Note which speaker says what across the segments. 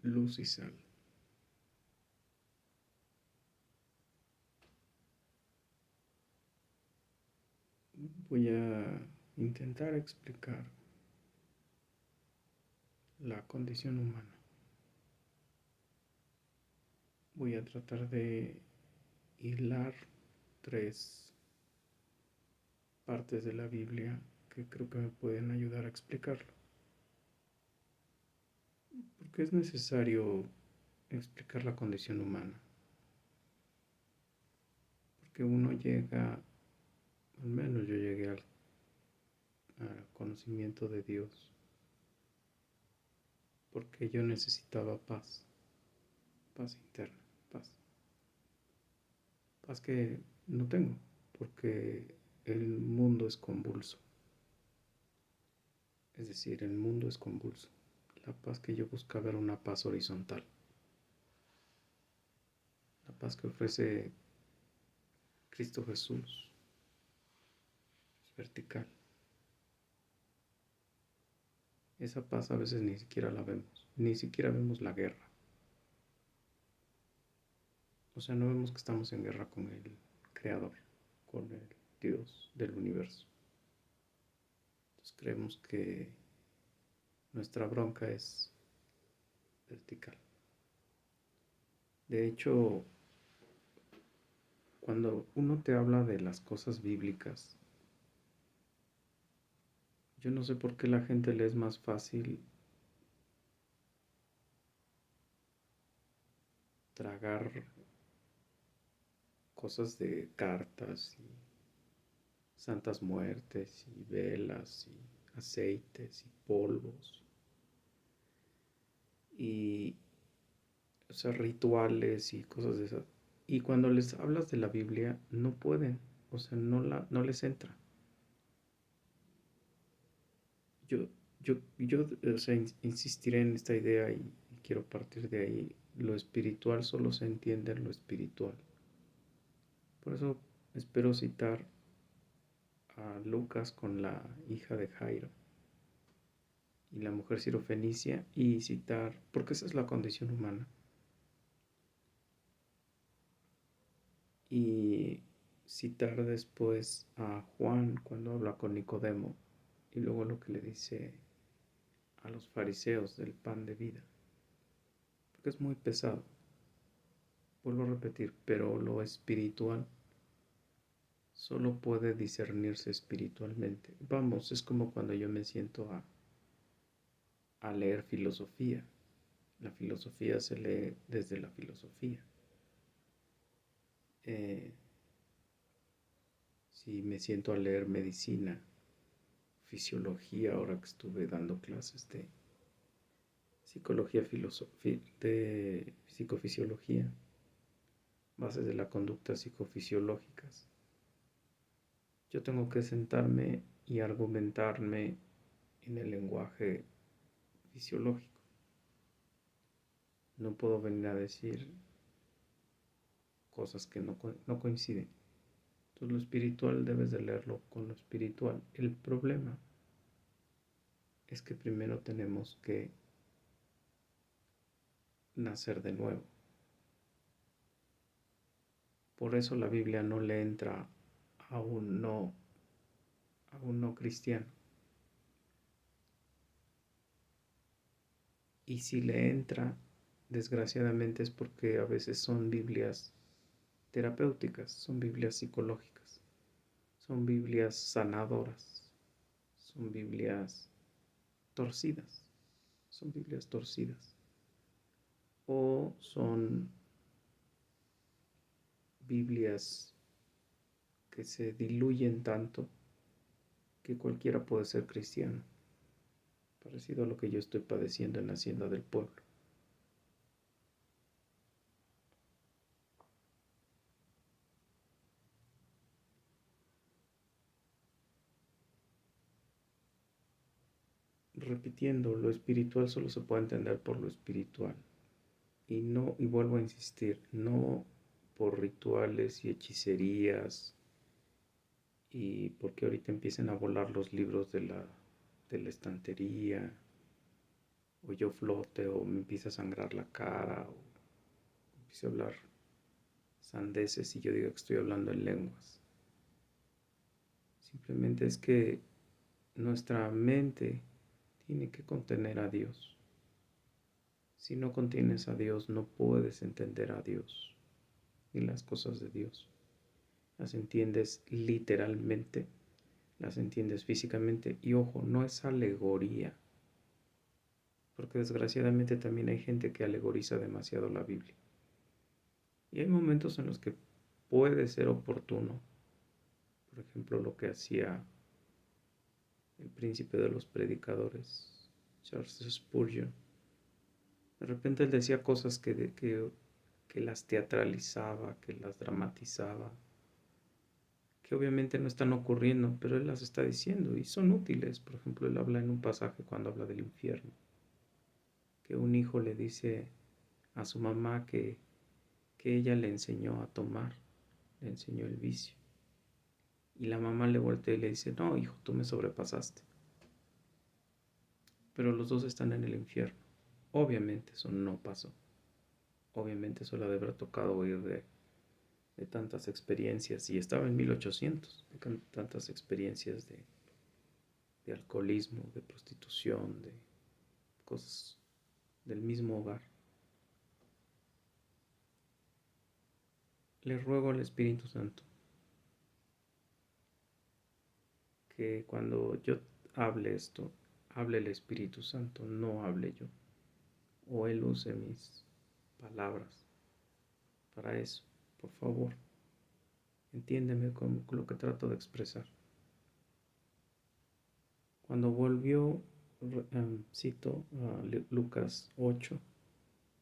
Speaker 1: luz y sal. Voy a intentar explicar la condición humana. Voy a tratar de hilar 3 partes de la Biblia que creo que me pueden ayudar a explicarlo. Porque es necesario explicar la condición humana. Porque uno llega, al menos yo llegué al conocimiento de Dios, porque yo necesitaba paz, paz interna, paz. Paz que no tengo, porque el mundo es convulso. Es decir, el mundo es convulso. La paz que yo buscaba era una paz horizontal. La paz que ofrece Cristo Jesús es vertical. Esa paz a veces ni siquiera la vemos. Ni siquiera vemos la guerra. O sea, no vemos que estamos en guerra con el Creador, con el Dios del universo. Entonces creemos que nuestra bronca es vertical. De hecho, cuando uno te habla de las cosas bíblicas, yo no sé por qué la gente le es más fácil tragar cosas de cartas y santas muertes y velas y aceites y polvos y, o sea, rituales y cosas de esas. Y cuando les hablas de la Biblia, no pueden, o sea, no les entra. Yo, yo, o sea, insistiré en esta idea y quiero partir de ahí. Lo espiritual solo se entiende en lo espiritual. Por eso espero citar a Lucas con la hija de Jairo y la mujer sirofenicia y citar, porque esa es la condición humana, y citar después a Juan cuando habla con Nicodemo y luego lo que le dice a los fariseos del pan de vida, porque es muy pesado, vuelvo a repetir, pero lo espiritual solo puede discernirse espiritualmente. Vamos, es como cuando yo me siento a leer filosofía. La filosofía se lee desde la filosofía. Eh, si me siento a leer medicina, fisiología, ahora que estuve dando clases de psicología, de psicofisiología, bases de la conducta psicofisiológicas, yo tengo que sentarme y argumentarme en el lenguaje fisiológico. No puedo venir a decir cosas que no coinciden. Entonces lo espiritual debes de leerlo con lo espiritual. El problema es que primero tenemos que nacer de nuevo. Por eso la Biblia no le entra a un no cristiano. Y si le entra, desgraciadamente es porque a veces son Biblias terapéuticas, son Biblias psicológicas, son Biblias sanadoras, son Biblias torcidas, son Biblias torcidas. O son Biblias que se diluyen tanto que cualquiera puede ser cristiano, parecido a lo que yo estoy padeciendo en la Hacienda del Pueblo. Repitiendo, lo espiritual solo se puede entender por lo espiritual. Y vuelvo a insistir, no por rituales y hechicerías y porque ahorita empiecen a volar los libros de la estantería o yo flote, o me empiece a sangrar la cara, o empiece a hablar sandeces y yo diga que estoy hablando en lenguas. Simplemente es que nuestra mente tiene que contener a Dios. Si no contienes a Dios, no puedes entender a Dios ni las cosas de Dios. Las entiendes literalmente, las entiendes físicamente, y ojo, no es alegoría, porque desgraciadamente también hay gente que alegoriza demasiado la Biblia. Y hay momentos en los que puede ser oportuno, por ejemplo, lo que hacía el príncipe de los predicadores, Charles Spurgeon. De repente él decía cosas que las teatralizaba, que las dramatizaba, que obviamente no están ocurriendo, pero él las está diciendo y son útiles. Por ejemplo, él habla en un pasaje cuando habla del infierno, que un hijo le dice a su mamá que ella le enseñó a tomar, le enseñó el vicio. Y la mamá le voltea y le dice, no, hijo, tú me sobrepasaste. Pero los dos están en el infierno. Obviamente eso no pasó. Obviamente eso le habrá tocado oír de tantas experiencias. Y estaba en 1800, de tantas experiencias de alcoholismo, de prostitución, de cosas del mismo hogar. Le ruego al Espíritu Santo que cuando yo hable esto, hable el Espíritu Santo, no hable yo. O Él use mis palabras para eso. Por favor, entiéndeme con lo que trato de expresar. Cuando volvió, cito a Lucas 8,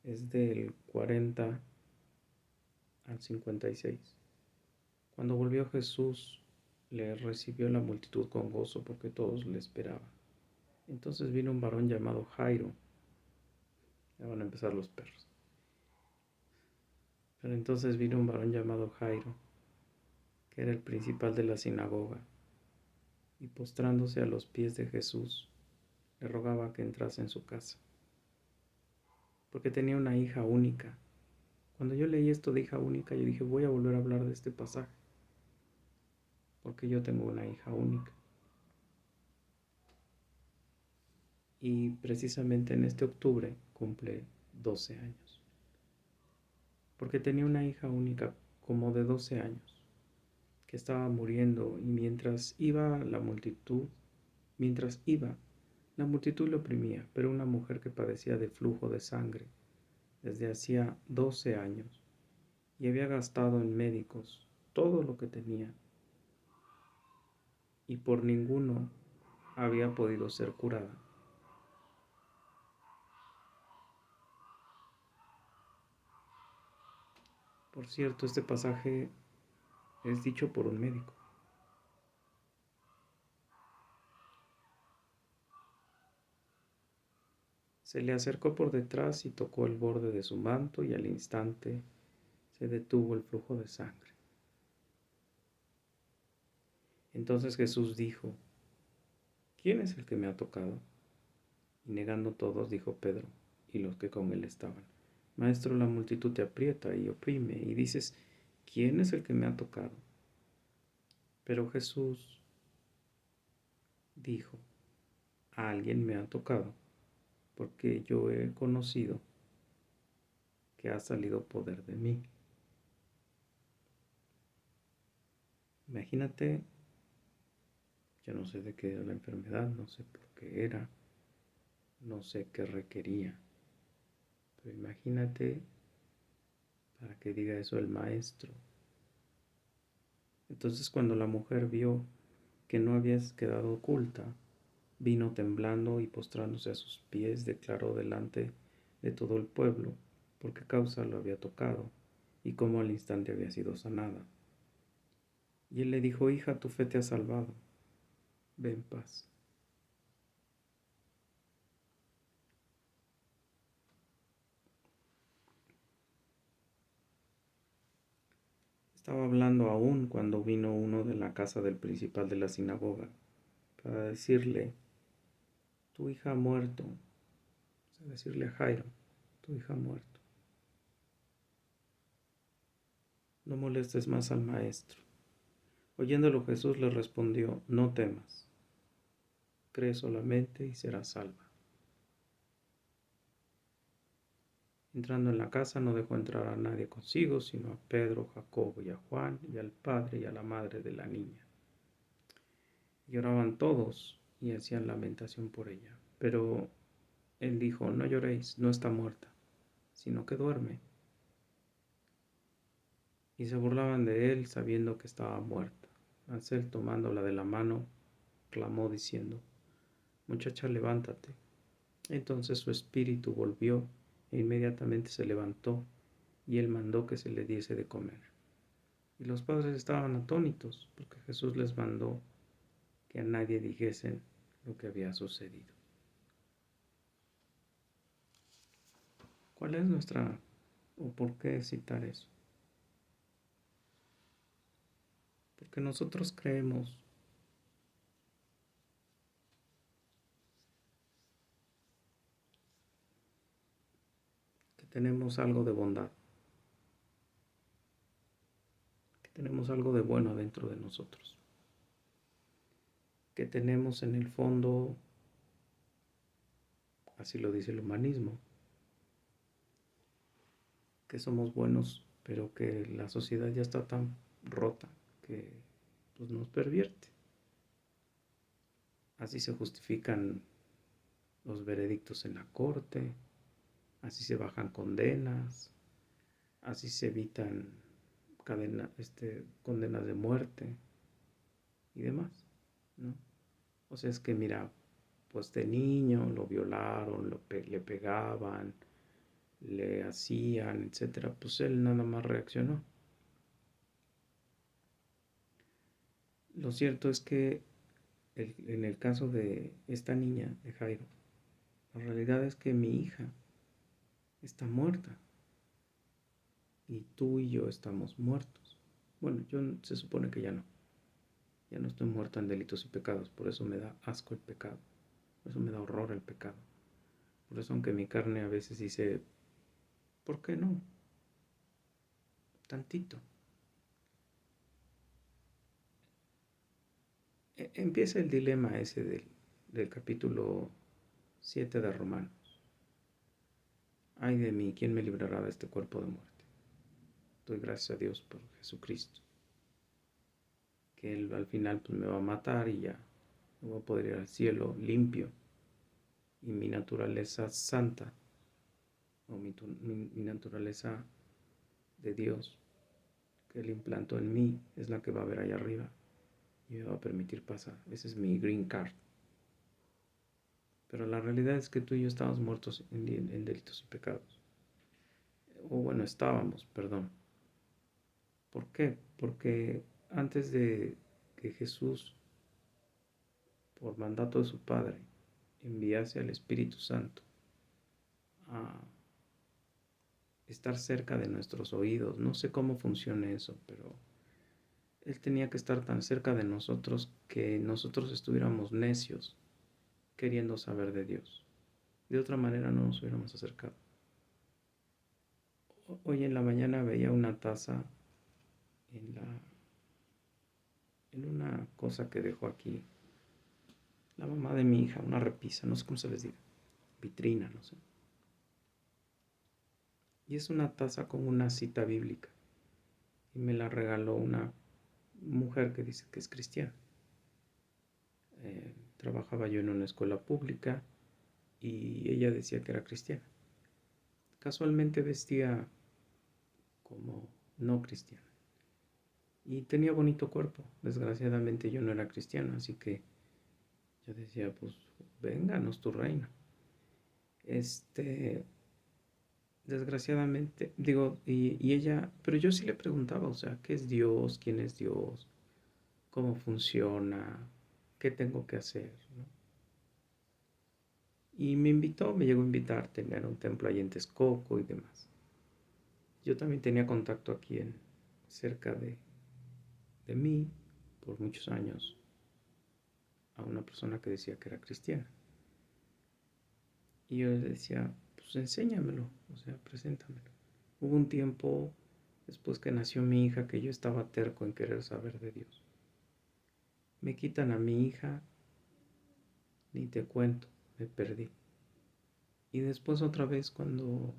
Speaker 1: es del 40 al 56. Cuando volvió Jesús, le recibió la multitud con gozo porque todos le esperaban. Entonces vino un varón llamado Jairo. Ya van a empezar los perros. Pero entonces vino un varón llamado Jairo, que era el principal de la sinagoga, y postrándose a los pies de Jesús, le rogaba que entrase en su casa, porque tenía una hija única. Cuando yo leí esto de hija única, yo dije, voy a volver a hablar de este pasaje, porque yo tengo una hija única. Y precisamente en este octubre cumple 12 años, porque tenía una hija única como de 12 años, que estaba muriendo, y mientras iba, la multitud le oprimía, pero una mujer que padecía de flujo de sangre desde hacía 12 años y había gastado en médicos todo lo que tenía y por ninguno había podido ser curada. Por cierto, este pasaje es dicho por un médico. Se le acercó por detrás y tocó el borde de su manto y al instante se detuvo el flujo de sangre. Entonces Jesús dijo, ¿quién es el que me ha tocado? Y negando todos, dijo Pedro y los que con él estaban, Maestro, la multitud te aprieta y oprime, y dices, ¿quién es el que me ha tocado? Pero Jesús dijo, alguien me ha tocado, porque yo he conocido que ha salido poder de mí. Imagínate, yo no sé de qué era la enfermedad, no sé por qué era, no sé qué requería, pero imagínate para que diga eso el maestro. Entonces cuando la mujer vio que no había quedado oculta, vino temblando y postrándose a sus pies, declaró delante de todo el pueblo por qué causa lo había tocado y cómo al instante había sido sanada. Y él le dijo, hija, tu fe te ha salvado, ve en paz. Estaba hablando aún cuando vino uno de la casa del principal de la sinagoga para decirle, tu hija ha muerto, a decirle a Jairo, tu hija ha muerto. No molestes más al maestro. Oyéndolo Jesús le respondió, no temas, cree solamente y serás salva. Entrando en la casa no dejó entrar a nadie consigo, sino a Pedro, Jacobo y a Juan, y al padre y a la madre de la niña. Lloraban todos y hacían lamentación por ella. Pero él dijo, no lloréis, no está muerta, sino que duerme. Y se burlaban de él sabiendo que estaba muerta. Mas él, tomándola de la mano, clamó diciendo, muchacha, levántate. Entonces su espíritu volvió e inmediatamente se levantó, y él mandó que se le diese de comer. Y los padres estaban atónitos, porque Jesús les mandó que a nadie dijesen lo que había sucedido. ¿Cuál es nuestra, o por qué citar eso? Porque nosotros creemos que tenemos algo de bondad, que tenemos algo de bueno dentro de nosotros, que tenemos en el fondo, así lo dice el humanismo, que somos buenos, pero que la sociedad ya está tan rota que pues, nos pervierte. Así se justifican los veredictos en la corte, así se bajan condenas, así se evitan condenas de muerte y demás, ¿no? O sea, es que mira, pues de niño lo violaron, le pegaban, le hacían, etcétera, pues él nada más reaccionó. Lo cierto es que en el caso de esta niña, de Jairo, la realidad es que mi hija está muerta y tú y yo estamos muertos. Bueno, yo se supone que ya no estoy muerto en delitos y pecados, por eso me da asco el pecado, por eso me da horror el pecado. Por eso aunque mi carne a veces dice, ¿por qué no? Tantito. Empieza el dilema ese del capítulo 7 de Romanos. Ay de mí, ¿quién me librará de este cuerpo de muerte? Doy gracias a Dios por Jesucristo, que Él al final pues, me va a matar y ya no voy a poder ir al cielo limpio. Y mi naturaleza santa, o mi naturaleza de Dios, que Él implantó en mí, es la que va a ver allá arriba y me va a permitir pasar. Ese es mi green card. Pero la realidad es que tú y yo estábamos muertos en delitos y pecados. O bueno, estábamos, perdón. ¿Por qué? Porque antes de que Jesús, por mandato de su Padre, enviase al Espíritu Santo a estar cerca de nuestros oídos, no sé cómo funciona eso, pero Él tenía que estar tan cerca de nosotros que nosotros estuviéramos necios queriendo saber de Dios. De otra manera no nos hubiéramos acercado. Hoy en la mañana veía una taza en una cosa que dejó aquí la mamá de mi hija, una repisa, no sé cómo se les diga, vitrina, no sé. Y es una taza con una cita bíblica. Y me la regaló una mujer que dice que es cristiana. Trabajaba yo en una escuela pública y ella decía que era cristiana. Casualmente vestía como no cristiana. Y tenía bonito cuerpo. Desgraciadamente yo no era cristiano, así que yo decía, pues, vénganos tu reino. Desgraciadamente, digo, y ella, pero yo sí le preguntaba, o sea, ¿qué es Dios? ¿Quién es Dios? ¿Cómo funciona? ¿Qué tengo que hacer? ¿No? Y me llegó a invitar a tener un templo ahí en Texcoco y demás. Yo también tenía contacto aquí cerca de mí, por muchos años, a una persona que decía que era cristiana. Y yo le decía, pues enséñamelo, o sea, preséntamelo. Hubo un tiempo después que nació mi hija que yo estaba terco en querer saber de Dios. Me quitan a mi hija, ni te cuento, me perdí. Y después otra vez cuando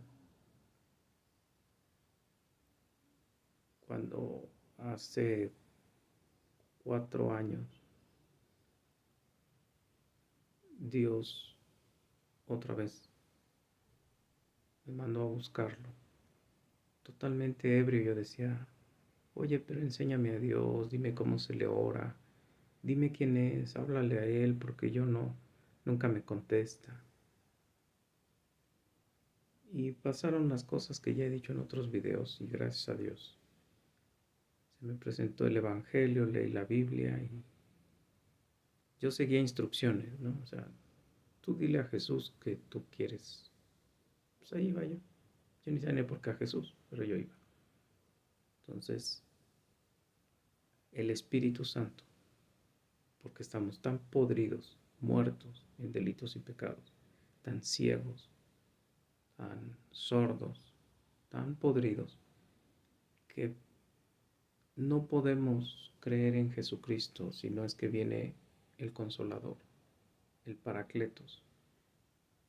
Speaker 1: hace 4 años Dios otra vez me mandó a buscarlo. Totalmente ebrio yo decía, oye, pero enséñame a Dios, dime cómo se le ora, dime quién es, háblale a Él, porque yo no, nunca me contesta. Y pasaron las cosas que ya he dicho en otros videos y gracias a Dios. Se me presentó el Evangelio, leí la Biblia y yo seguía instrucciones, ¿no? O sea, tú dile a Jesús que tú quieres. Pues ahí iba yo. Yo ni sabía por qué a Jesús, pero yo iba. Entonces, el Espíritu Santo, porque estamos tan podridos, muertos en delitos y pecados, tan ciegos, tan sordos, tan podridos, que no podemos creer en Jesucristo si no es que viene el Consolador, el Paracletos,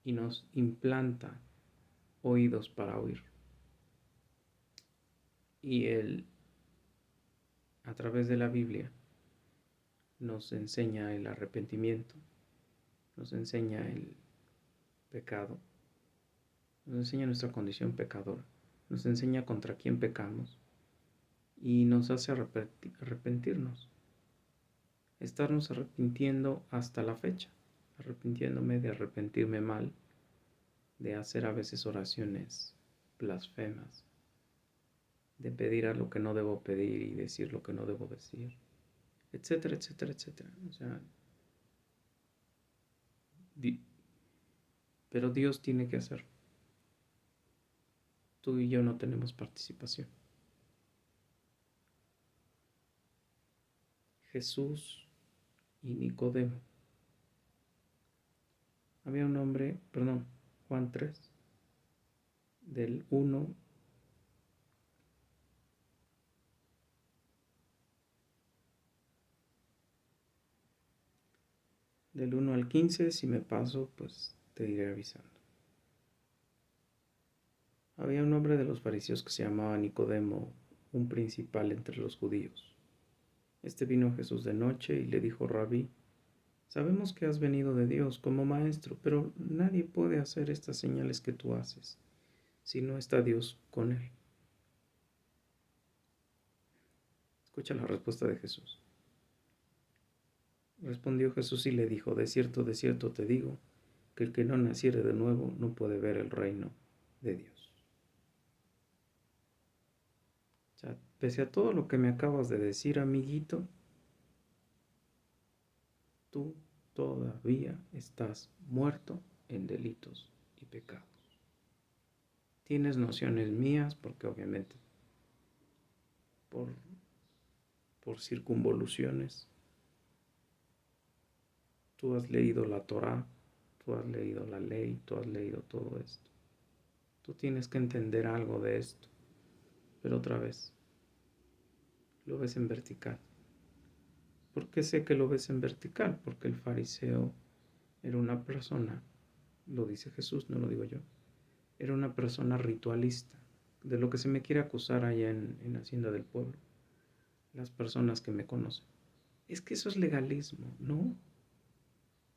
Speaker 1: y nos implanta oídos para oír. Y Él, a través de la Biblia, nos enseña el arrepentimiento, nos enseña el pecado, nos enseña nuestra condición pecadora, nos enseña contra quién pecamos y nos hace arrepentirnos, estarnos arrepintiendo hasta la fecha, arrepintiéndome de arrepentirme mal, de hacer a veces oraciones blasfemas, de pedir a lo que no debo pedir y decir lo que no debo decir, etcétera, etcétera, etcétera. O sea, pero Dios tiene que hacerlo. Tú y yo no tenemos participación. Jesús y Nicodemo. Había un hombre, perdón, Juan 3, del 1 al 15, si me paso, pues te iré avisando. Había un hombre de los fariseos que se llamaba Nicodemo, un principal entre los judíos. Este vino a Jesús de noche y le dijo, Rabí, sabemos que has venido de Dios como maestro, pero nadie puede hacer estas señales que tú haces si no está Dios con él. Escucha la respuesta de Jesús. Respondió Jesús y le dijo, de cierto te digo, que el que no naciere de nuevo no puede ver el reino de Dios. O sea, pese a todo lo que me acabas de decir, amiguito, tú todavía estás muerto en delitos y pecados. Tienes nociones mías porque obviamente por, por circunvoluciones tú has leído la Torá, tú has leído la ley, tú has leído todo esto. Tú tienes que entender algo de esto, pero otra vez, lo ves en vertical. ¿Por qué sé que lo ves en vertical? Porque el fariseo era una persona, lo dice Jesús, no lo digo yo, era una persona ritualista, de lo que se me quiere acusar allá en Hacienda del Pueblo, las personas que me conocen. Es que eso es legalismo, ¿no?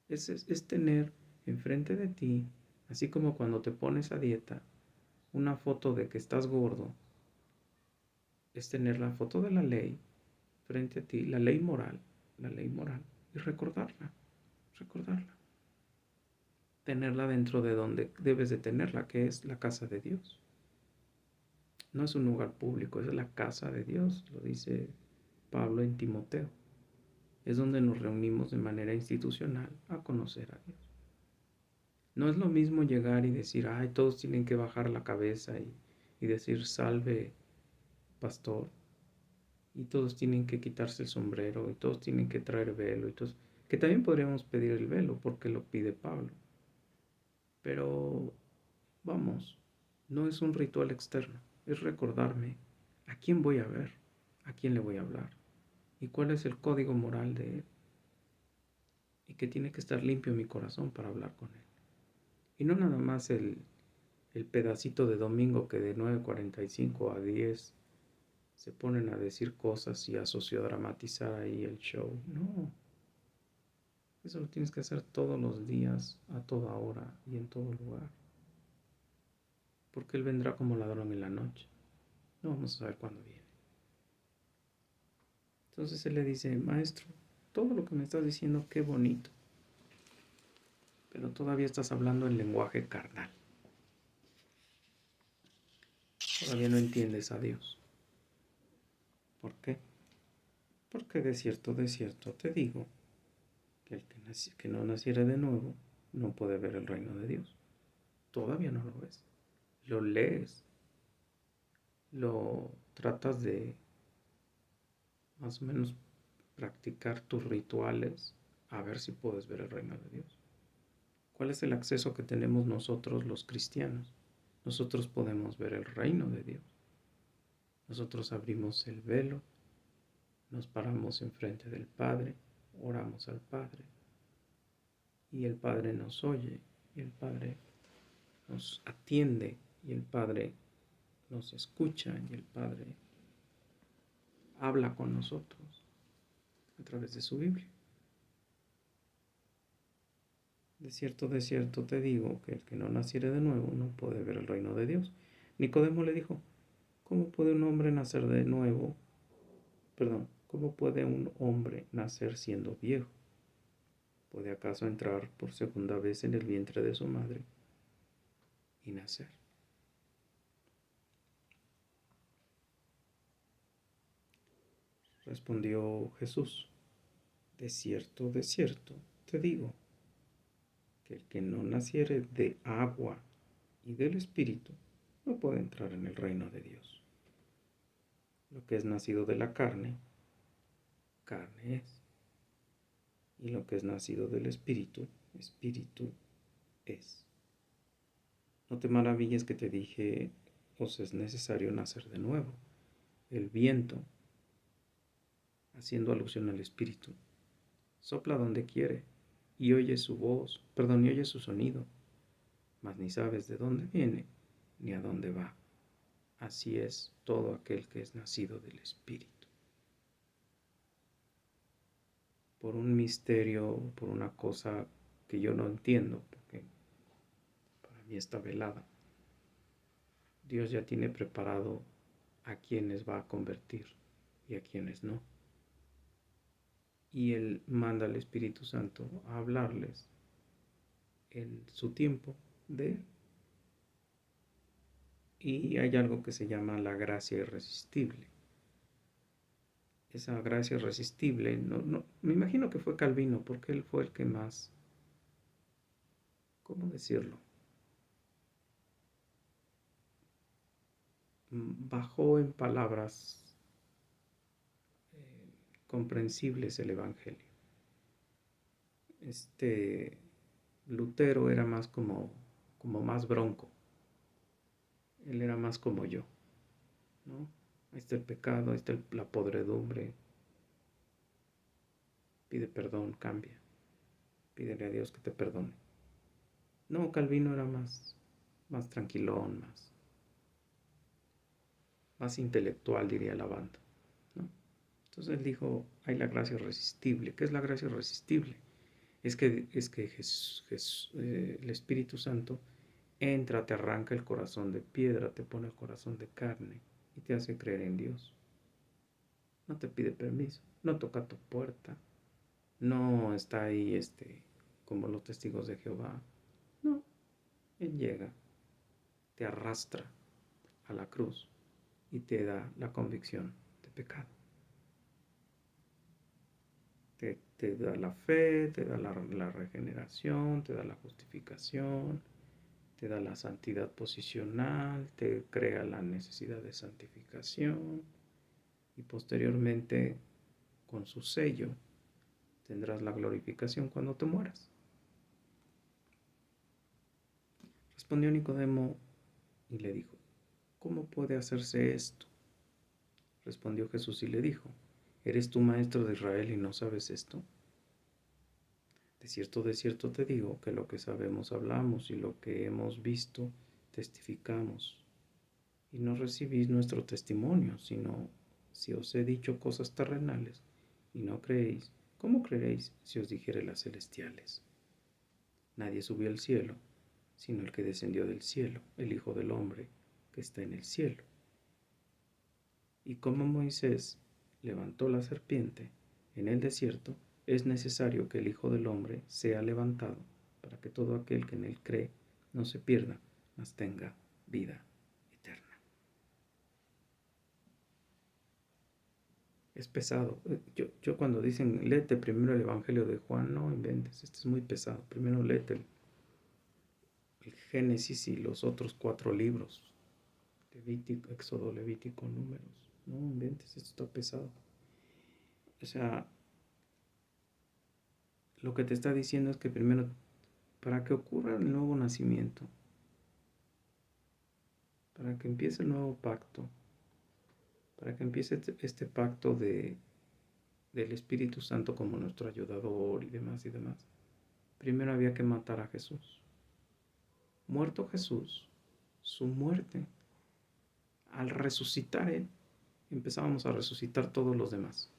Speaker 1: Es tener enfrente de ti, así como cuando te pones a dieta, una foto de que estás gordo, es tener la foto de la ley frente a ti, la ley moral, y recordarla. Tenerla dentro de donde debes de tenerla, que es la casa de Dios. No es un lugar público, es la casa de Dios, lo dice Pablo en Timoteo. Es donde nos reunimos de manera institucional a conocer a Dios. No es lo mismo llegar y decir, ay, todos tienen que bajar la cabeza y decir, salve, pastor, y todos tienen que quitarse el sombrero, y todos tienen que traer velo, y todos, que también podríamos pedir el velo, porque lo pide Pablo. Pero, vamos, no es un ritual externo, es recordarme a quién voy a ver, a quién le voy a hablar y cuál es el código moral de él y que tiene que estar limpio mi corazón para hablar con él. Y no nada más el pedacito de domingo que de 9:45 a 10 se ponen a decir cosas y a sociodramatizar ahí el show. No, eso lo tienes que hacer todos los días, a toda hora y en todo lugar. Porque Él vendrá como ladrón en la noche. No vamos a saber cuándo viene. Entonces Él le dice, maestro, todo lo que me estás diciendo, qué bonito. Pero todavía estás hablando en lenguaje carnal. Todavía no entiendes a Dios. ¿Por qué? Porque de cierto te digo que el que no naciera de nuevo no puede ver el reino de Dios. Todavía no lo ves. Lo lees, lo tratas de más o menos practicar tus rituales a ver si puedes ver el reino de Dios. ¿Cuál es el acceso que tenemos nosotros los cristianos? Nosotros podemos ver el reino de Dios. Nosotros abrimos el velo, nos paramos enfrente del Padre, oramos al Padre y el Padre nos oye y el Padre nos atiende y el Padre nos escucha y el Padre habla con nosotros a través de su Biblia. De cierto te digo que el que no naciere de nuevo no puede ver el reino de Dios. Nicodemo le dijo, ¿cómo puede un hombre nacer de nuevo? Perdón, ¿cómo puede un hombre nacer siendo viejo? ¿Puede acaso entrar por segunda vez en el vientre de su madre y nacer? Respondió Jesús, de cierto te digo, que el que no naciere de agua y del Espíritu no puede entrar en el reino de Dios. Lo que es nacido de la carne, carne es. Y lo que es nacido del Espíritu, Espíritu es. No te maravilles que te dije, os es necesario nacer de nuevo. El viento, haciendo alusión al Espíritu, sopla donde quiere y oye su voz, y oye su sonido, mas ni sabes de dónde viene ni a dónde va. Así es todo aquel que es nacido del Espíritu. Por un misterio, por una cosa que yo no entiendo, porque para mí está velada, Dios ya tiene preparado a quienes va a convertir y a quienes no. Y Él manda al Espíritu Santo a hablarles en su tiempo de Él. Y hay algo que se llama la gracia irresistible. Esa gracia irresistible, me imagino que fue Calvino, porque él fue el que más, ¿cómo decirlo? Bajó en palabras comprensibles el Evangelio. Lutero era más como más bronco. Él era más como yo, ¿no? Ahí está el pecado, ahí está la podredumbre. Pide perdón, cambia. Pídele a Dios que te perdone. No, Calvino era más tranquilón, más intelectual, diría la banda, ¿no? Entonces él dijo, hay la gracia irresistible. ¿Qué es la gracia irresistible? Es que el Espíritu Santo entra, te arranca el corazón de piedra, te pone el corazón de carne y te hace creer en Dios. No te pide permiso, no toca tu puerta, no está ahí como los testigos de Jehová. No, Él llega, te arrastra a la cruz y te da la convicción de pecado. Te da la fe, te da la regeneración, te da la justificación, te da la santidad posicional, te crea la necesidad de santificación y posteriormente con su sello tendrás la glorificación cuando te mueras. Respondió Nicodemo y le dijo: ¿cómo puede hacerse esto? Respondió Jesús y le dijo: ¿eres tú maestro de Israel y no sabes esto? De cierto te digo que lo que sabemos hablamos y lo que hemos visto testificamos. Y no recibís nuestro testimonio, sino si os he dicho cosas terrenales y no creéis, ¿cómo creeréis si os dijere las celestiales? Nadie subió al cielo, sino el que descendió del cielo, el Hijo del Hombre que está en el cielo. Y como Moisés levantó la serpiente en el desierto, es necesario que el Hijo del Hombre sea levantado, para que todo aquel que en él cree no se pierda, mas tenga vida eterna. Es pesado. Yo cuando dicen, léete primero el Evangelio de Juan, no inventes, este es muy pesado. Primero léete el Génesis y los otros 4 libros. Levítico, Éxodo, Levítico, Números. No inventes, esto está pesado. O sea, lo que te está diciendo es que primero, para que ocurra el nuevo nacimiento, para que empiece el nuevo pacto, para que empiece este pacto del Espíritu Santo como nuestro ayudador y demás, primero había que matar a Jesús. Muerto Jesús, su muerte, al resucitar Él, empezábamos a resucitar todos los demás.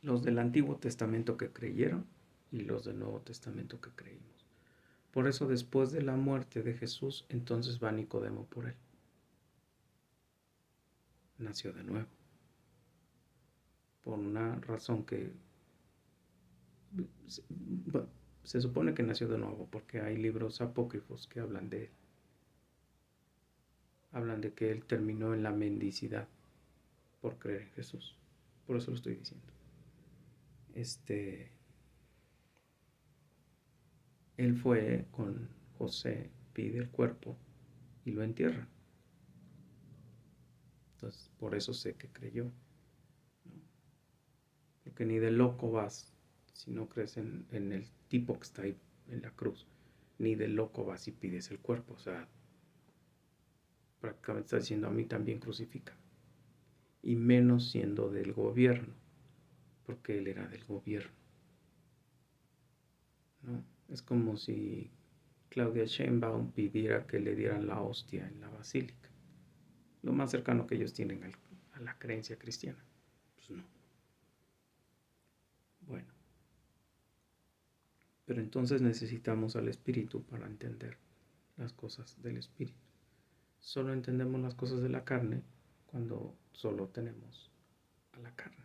Speaker 1: Los del Antiguo Testamento que creyeron y los del Nuevo Testamento que creímos. Por eso después de la muerte de Jesús, entonces va Nicodemo por Él. Nació de nuevo. Por una razón que se supone que nació de nuevo, porque hay libros apócrifos que hablan de Él. Hablan de que Él terminó en la mendicidad por creer en Jesús. Por eso lo estoy diciendo. Él fue con José, pide el cuerpo y lo entierra. Entonces, por eso sé que creyó, ¿no? Porque ni de loco vas si no crees en el tipo que está ahí en la cruz. Ni de loco vas y pides el cuerpo. O sea, prácticamente está diciendo: a mí también crucifica. Y menos siendo del gobierno, porque él era del gobierno, ¿no? Es como si Claudia Sheinbaum pidiera que le dieran la hostia en la basílica. Lo más cercano que ellos tienen a la creencia cristiana. Pues no. Bueno, pero entonces necesitamos al Espíritu para entender las cosas del Espíritu. Solo entendemos las cosas de la carne cuando solo tenemos a la carne.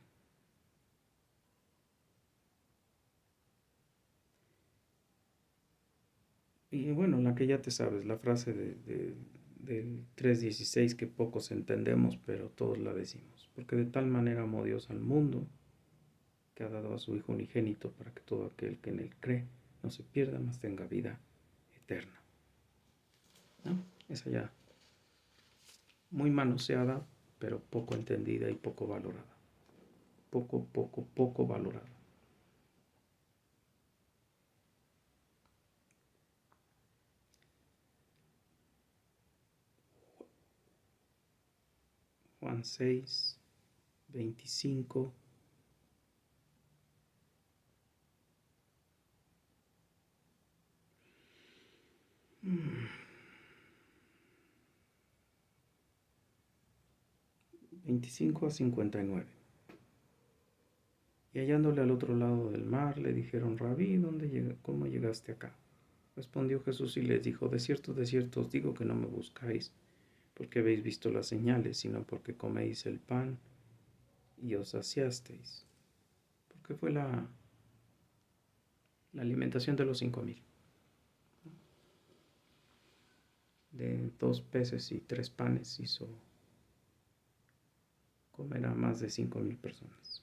Speaker 1: Y bueno, la que ya te sabes, la frase del 3:16 que pocos entendemos, pero todos la decimos. Porque de tal manera amó Dios al mundo, que ha dado a su Hijo unigénito, para que todo aquel que en él cree no se pierda, mas tenga vida eterna. ¿No? Esa ya muy manoseada, pero poco entendida y poco valorada. Poco valorada. Juan 6:25. 25-59. Y hallándole al otro lado del mar, le dijeron: Rabí, ¿cómo llegaste acá? Respondió Jesús y les dijo: de cierto os digo que no me buscáis porque habéis visto las señales, sino porque coméis el pan y os saciasteis. Porque fue la alimentación de los 5,000. De 2 peces y 3 panes hizo comer a más de 5,000 personas.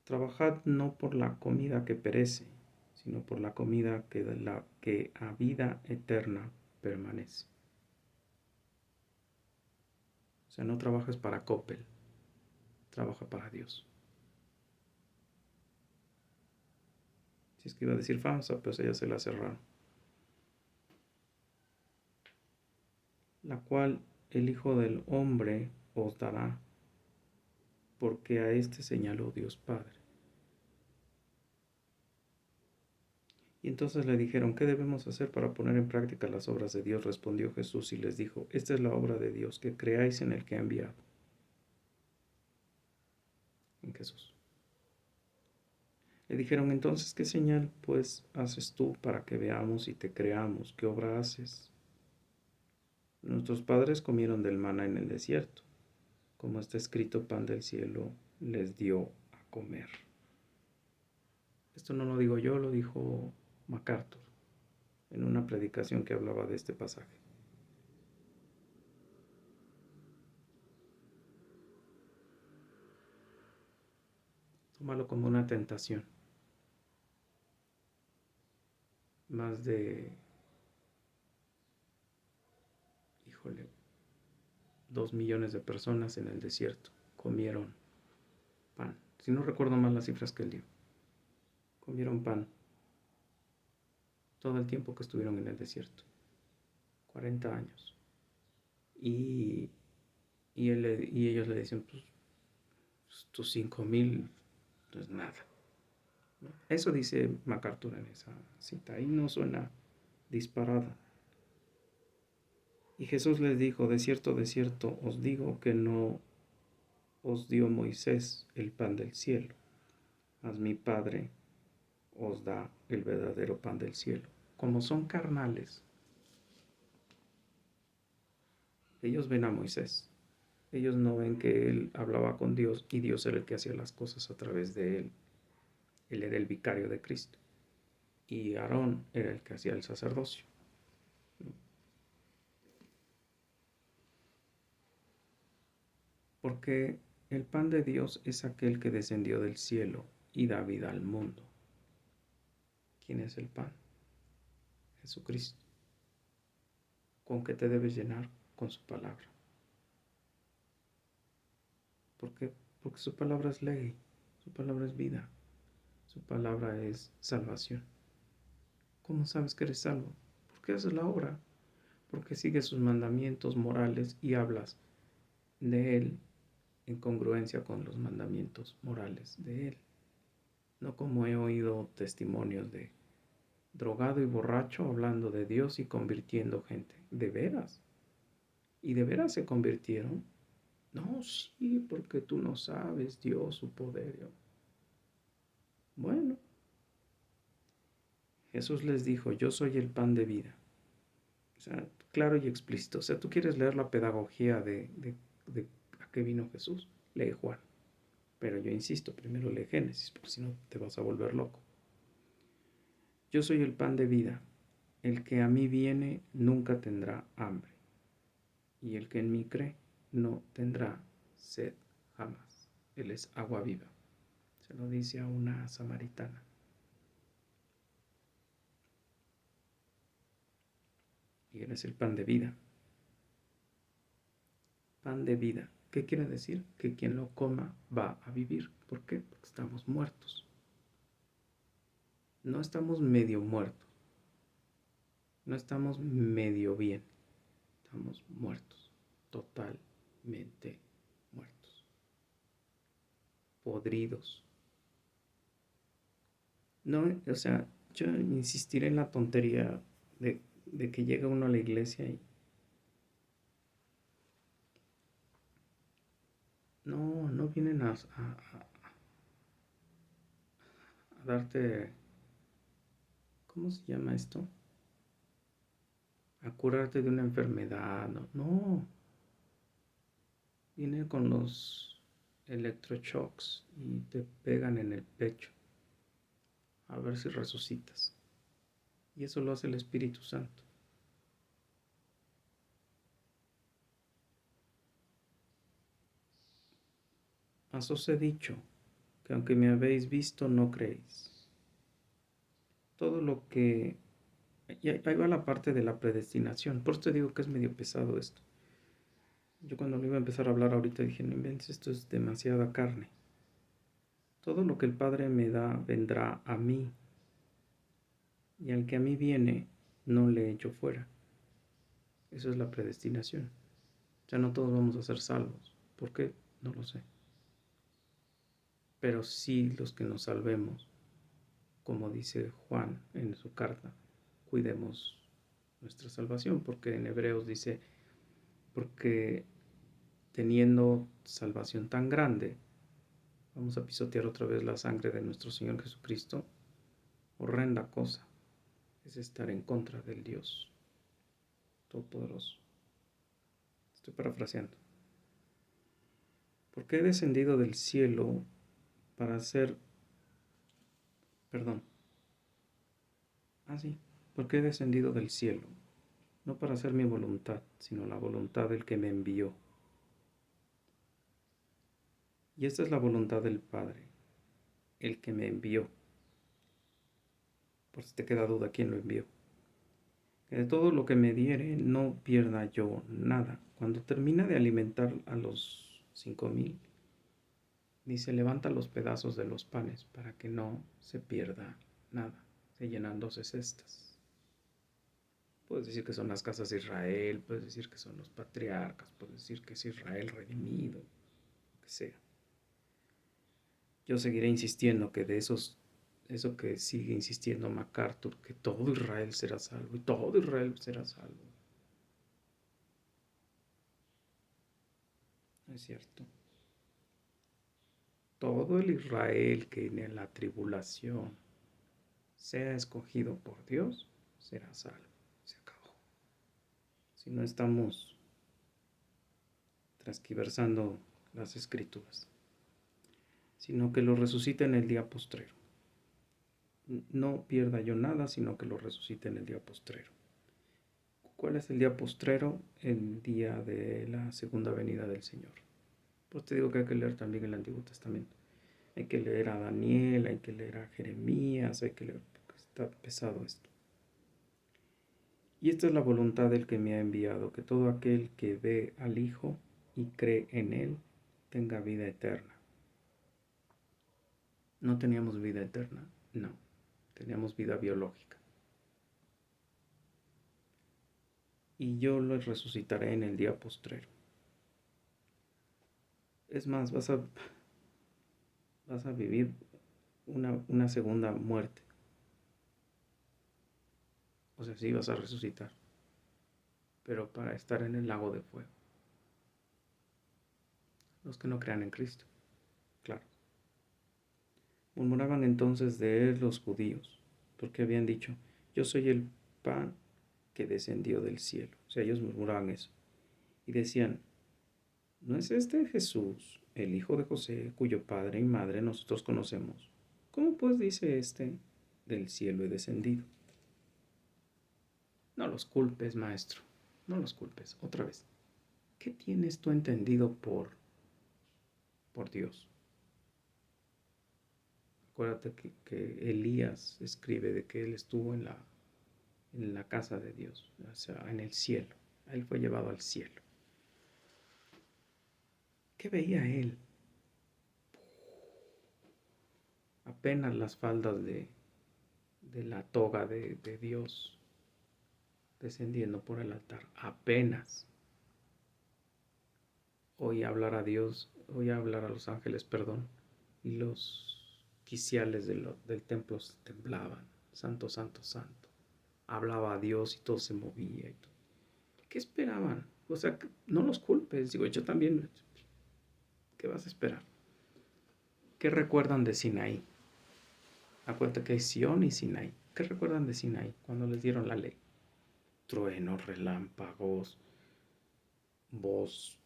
Speaker 1: Trabajad no por la comida que perece, sino por la comida que a vida eterna permanece. O sea, no trabajes para Coppel, trabaja para Dios. Si es que iba a decir FAMSA, pues ella se la cerraron. La cual el Hijo del Hombre os dará, porque a este señaló Dios Padre. Y entonces le dijeron, ¿qué debemos hacer para poner en práctica las obras de Dios? Respondió Jesús y les dijo, esta es la obra de Dios, que creáis en el que ha enviado, en Jesús. Le dijeron, entonces, ¿qué señal pues haces tú para que veamos y te creamos? ¿Qué obra haces? Nuestros padres comieron del maná en el desierto, como está escrito, pan del cielo les dio a comer. Esto no lo digo yo, lo dijo MacArthur en una predicación que hablaba de este pasaje. Tómalo como una tentación. Más de, 2 millones de personas en el desierto comieron pan. Si no recuerdo mal las cifras que él dio. Comieron pan todo el tiempo que estuvieron en el desierto. 40 años. Y ellos le dicen, pues tus 5,000 no es nada. Eso dice MacArthur en esa cita. Ahí no suena disparada. Y Jesús les dijo, de cierto, os digo que no os dio Moisés el pan del cielo, mas mi Padre os da el verdadero pan del cielo. Como son carnales, ellos ven a Moisés. Ellos no ven que él hablaba con Dios y Dios era el que hacía las cosas a través de él. Él era el vicario de Cristo. Y Aarón era el que hacía el sacerdocio. Porque el pan de Dios es aquel que descendió del cielo y da vida al mundo. ¿Quién es el pan? Jesucristo. ¿Con qué te debes llenar? Con su palabra. ¿Por qué? Porque su palabra es ley, su palabra es vida, su palabra es salvación. ¿Cómo sabes que eres salvo? Porque haces la obra, porque sigues sus mandamientos morales y hablas de Él en congruencia con los mandamientos morales de Él. No como he oído testimonios de drogado y borracho hablando de Dios y convirtiendo gente. ¿De veras? ¿Y de veras se convirtieron? No, sí, porque tú no sabes Dios, su poder. Bueno, Jesús les dijo, yo soy el pan de vida. O sea, claro y explícito. O sea, tú quieres leer la pedagogía de a qué vino Jesús, lee Juan. Pero yo insisto, primero lee Génesis, porque si no te vas a volver loco. Yo soy el pan de vida. El que a mí viene nunca tendrá hambre. Y el que en mí cree no tendrá sed jamás. Él es agua viva. Se lo dice a una samaritana. Y Él es el pan de vida. Pan de vida. ¿Qué quiere decir? Que quien lo coma va a vivir. ¿Por qué? Porque estamos muertos. No estamos medio muertos. No estamos medio bien. Estamos muertos. Totalmente muertos. Podridos. No, o sea, yo insistiré en la tontería de que llega uno a la iglesia y no vienen a darte, ¿cómo se llama esto? A curarte de una enfermedad. No. Vienen con los electroshocks y te pegan en el pecho a ver si resucitas. Y eso lo hace el Espíritu Santo. Mas os he dicho que aunque me habéis visto, no creéis. Todo lo que... Y ahí va la parte de la predestinación. Por eso te digo que es medio pesado esto. Yo cuando lo iba a empezar a hablar ahorita dije, no inventes, esto es demasiada carne. Todo lo que el Padre me da vendrá a mí. y al que a mí viene no le echo fuera. Eso es la predestinación. O sea, no todos vamos a ser salvos. ¿Por qué? No lo sé. Pero sí los que nos salvemos, como dice Juan en su carta, cuidemos nuestra salvación, porque en Hebreos dice, porque teniendo salvación tan grande, vamos a pisotear otra vez la sangre de nuestro Señor Jesucristo. Horrenda cosa es estar en contra del Dios Todopoderoso. Estoy parafraseando. Porque he descendido del cielo para hacer... Perdón. Sí. Porque he descendido del cielo, no para hacer mi voluntad, sino la voluntad del que me envió. Y esta es la voluntad del Padre, el que me envió. Por si te queda duda, ¿quién lo envió? Que de todo lo que me diere no pierda yo nada. Cuando termina de alimentar a los 5,000, dice, levanta los pedazos de los panes para que no se pierda nada. Se llenan 12 cestas. Puedes decir que son las casas de Israel, puedes decir que son los patriarcas, puedes decir que es Israel redimido, lo que sea. Yo seguiré insistiendo que de eso que sigue insistiendo MacArthur, que todo Israel será salvo y todo Israel será salvo. No es cierto. Todo el Israel que en la tribulación sea escogido por Dios será salvo. Se acabó. Si no estamos transquiversando las escrituras, sino que lo resucita en el día postrero. No pierda yo nada, sino que lo resucite en el día postrero. ¿Cuál es el día postrero? El día de la segunda venida del Señor. Pues te digo que hay que leer también el Antiguo Testamento. Hay que leer a Daniel, hay que leer a Jeremías, hay que leer, porque está pesado esto. Y esta es la voluntad del que me ha enviado, que todo aquel que ve al Hijo y cree en Él tenga vida eterna. ¿No teníamos vida eterna? No, teníamos vida biológica. Y yo lo resucitaré en el día postrero. Es más, vas a vivir una segunda muerte. O sea, sí vas a resucitar, pero para estar en el lago de fuego. Los que no crean en Cristo, claro. Murmuraban entonces de él los judíos, porque habían dicho, yo soy el pan que descendió del cielo. O sea, ellos murmuraban eso. Y decían, ¿no es este Jesús, el hijo de José, cuyo padre y madre nosotros conocemos? ¿Cómo pues dice este, del cielo he descendido? No los culpes, maestro, no los culpes. Otra vez, ¿qué tienes tú entendido por Dios? Acuérdate que Elías escribe de que él estuvo en la casa de Dios, o sea, en el cielo. Él fue llevado al cielo. ¿Qué veía él? Apenas las faldas de la toga de Dios descendiendo por el altar. Apenas. Oí hablar a Dios, oí hablar a los ángeles, perdón, y los quiciales del templo temblaban. Santo, santo, santo. Hablaba a Dios y todo se movía. Y todo. ¿Qué esperaban? O sea, no los culpes. Digo, yo también. ¿Qué vas a esperar? ¿Qué recuerdan de Sinaí? Acuérdate que hay Sión y Sinaí. ¿Qué recuerdan de Sinaí cuando les dieron la ley? Truenos, relámpagos, voz,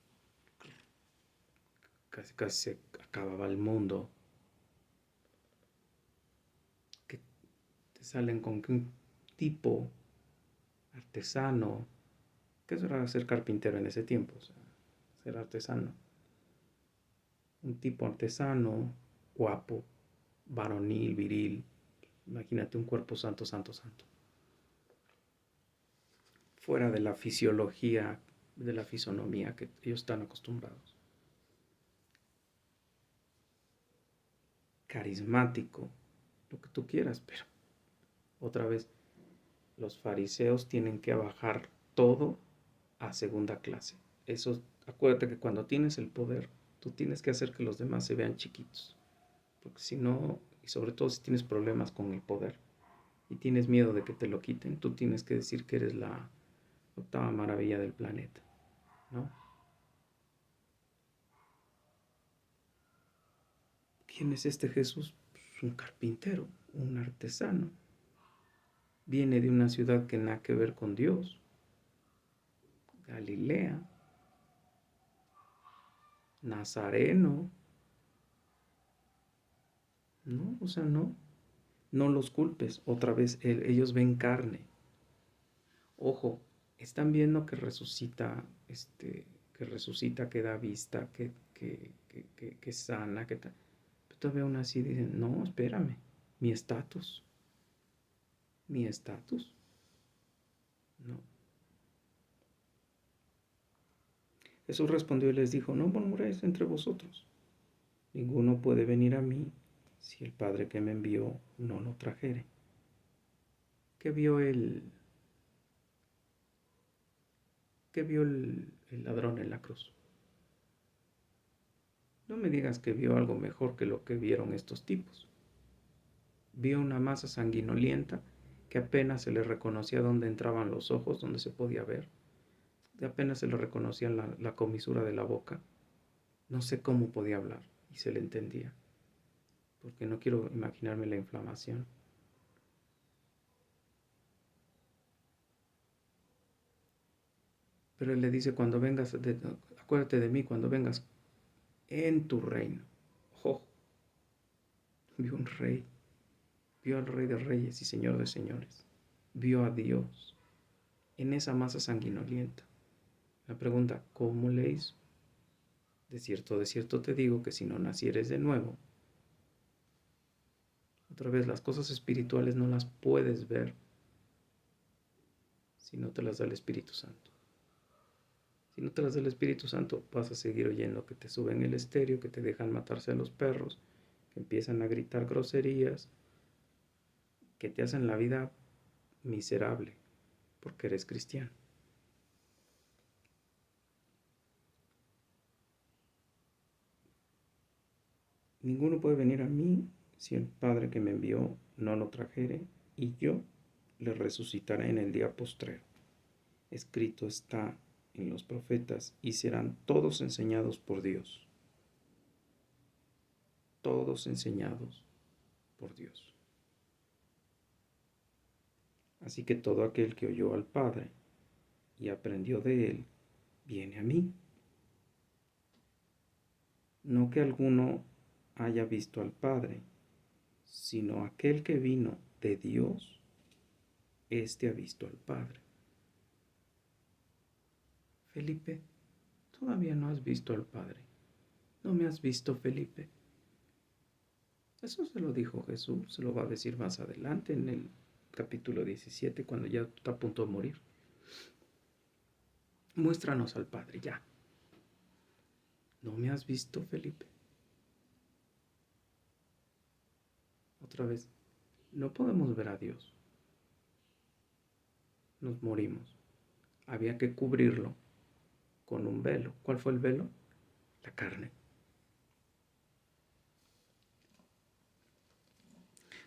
Speaker 1: casi casi se acababa el mundo. Que te salen con que un tipo artesano, ¿qué era ser carpintero en ese tiempo? O sea, ser artesano. Un tipo artesano, guapo, varonil, viril. Imagínate un cuerpo santo, santo, santo. Fuera de la fisiología, de la fisonomía que ellos están acostumbrados. Carismático, lo que tú quieras, pero Otra vez, los fariseos tienen que bajar todo a segunda clase. Eso, acuérdate que cuando tienes el poder, tú tienes que hacer que los demás se vean chiquitos. Porque si no, y sobre todo si tienes problemas con el poder y tienes miedo de que te lo quiten, tú tienes que decir que eres la octava maravilla del planeta, ¿no? ¿Quién es este Jesús? Pues un carpintero, un artesano. Viene de una ciudad que nada que ver con Dios, Galilea, Nazareno, ¿no? O sea, no los culpes. Otra vez, ellos ven carne. Ojo, están viendo que resucita, que da vista, que sana, que tal. Pero todavía aún así dicen, no, espérame, mi estatus, mi estatus, no. Jesús respondió y les dijo, no murmuréis entre vosotros. Ninguno puede venir a mí si el Padre que me envió no lo trajere. ¿Qué vio el ladrón en la cruz? No me digas que vio algo mejor que lo que vieron estos tipos. Vio una masa sanguinolienta que apenas se le reconocía dónde entraban los ojos, donde se podía ver. Apenas se le reconocía la comisura de la boca. No sé cómo podía hablar y se le entendía, porque no quiero imaginarme la inflamación. Pero él le dice, cuando vengas, acuérdate de mí cuando vengas en tu reino. Oh, vio un rey, vio al Rey de Reyes y Señor de Señores. Vio a Dios en esa masa sanguinolienta. La pregunta, ¿cómo le hizo? De cierto te digo que si no nacieres de nuevo, otra vez las cosas espirituales no las puedes ver si no te las da el Espíritu Santo. Si no te las da el Espíritu Santo, vas a seguir oyendo que te suben el estéreo, que te dejan matarse a los perros, que empiezan a gritar groserías, que te hacen la vida miserable porque eres cristiano. Ninguno puede venir a mí si el Padre que me envió no lo trajere, y yo le resucitaré en el día postrero. Escrito está en los profetas, y serán todos enseñados por Dios. Todos enseñados por Dios. Así que todo aquel que oyó al Padre y aprendió de él, viene a mí. No que alguno haya visto al Padre, sino aquel que vino de Dios, éste ha visto al Padre. Felipe, todavía no has visto al Padre. ¿No me has visto, Felipe? Eso se lo dijo Jesús, se lo va a decir más adelante en el capítulo 17, cuando ya está a punto de morir. Muéstranos al Padre, ya. ¿No me has visto, Felipe? Otra vez, no podemos ver a Dios. Nos morimos. Había que cubrirlo con un velo. ¿Cuál fue el velo? La carne.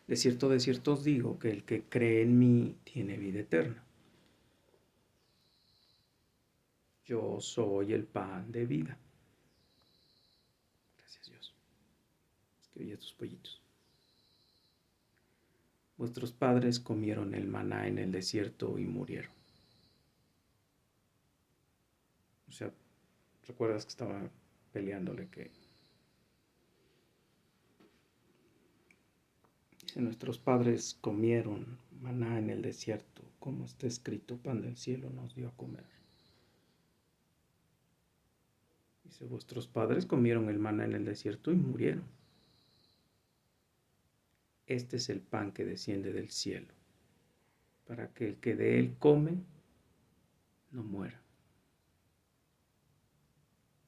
Speaker 1: De cierto os digo que el que cree en mí tiene vida eterna. Yo soy el pan de vida. Gracias, Dios. Es que oye estos pollitos. Vuestros padres comieron el maná en el desierto y murieron. O sea, ¿recuerdas que estaba peleándole que dice, nuestros padres comieron maná en el desierto, como está escrito, pan del cielo nos dio a comer? Dice, vuestros padres comieron el maná en el desierto y murieron. Este es el pan que desciende del cielo, para que el que de él come no muera.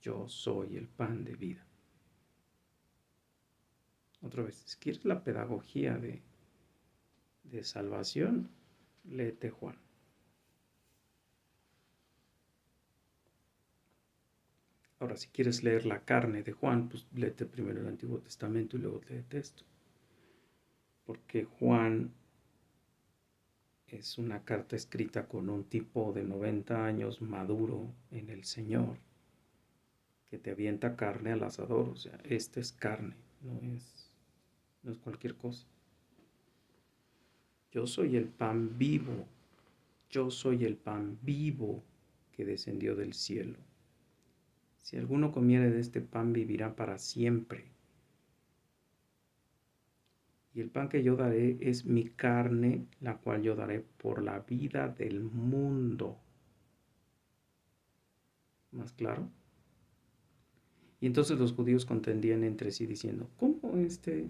Speaker 1: Yo soy el pan de vida. Otra vez, ¿quieres la pedagogía de de salvación, léete Juan. Ahora, si quieres leer la carne de Juan, pues léete primero el Antiguo Testamento y luego léete esto. Porque Juan es una carta escrita con un tipo de 90 años maduro en el Señor, que te avienta carne al asador. O sea, esta es carne, no es cualquier cosa. Yo soy el pan vivo, yo soy el pan vivo que descendió del cielo. Si alguno comiere de este pan, vivirá para siempre. Y el pan que yo daré es mi carne, la cual yo daré por la vida del mundo. ¿Más claro? Y entonces los judíos contendían entre sí diciendo, ¿cómo este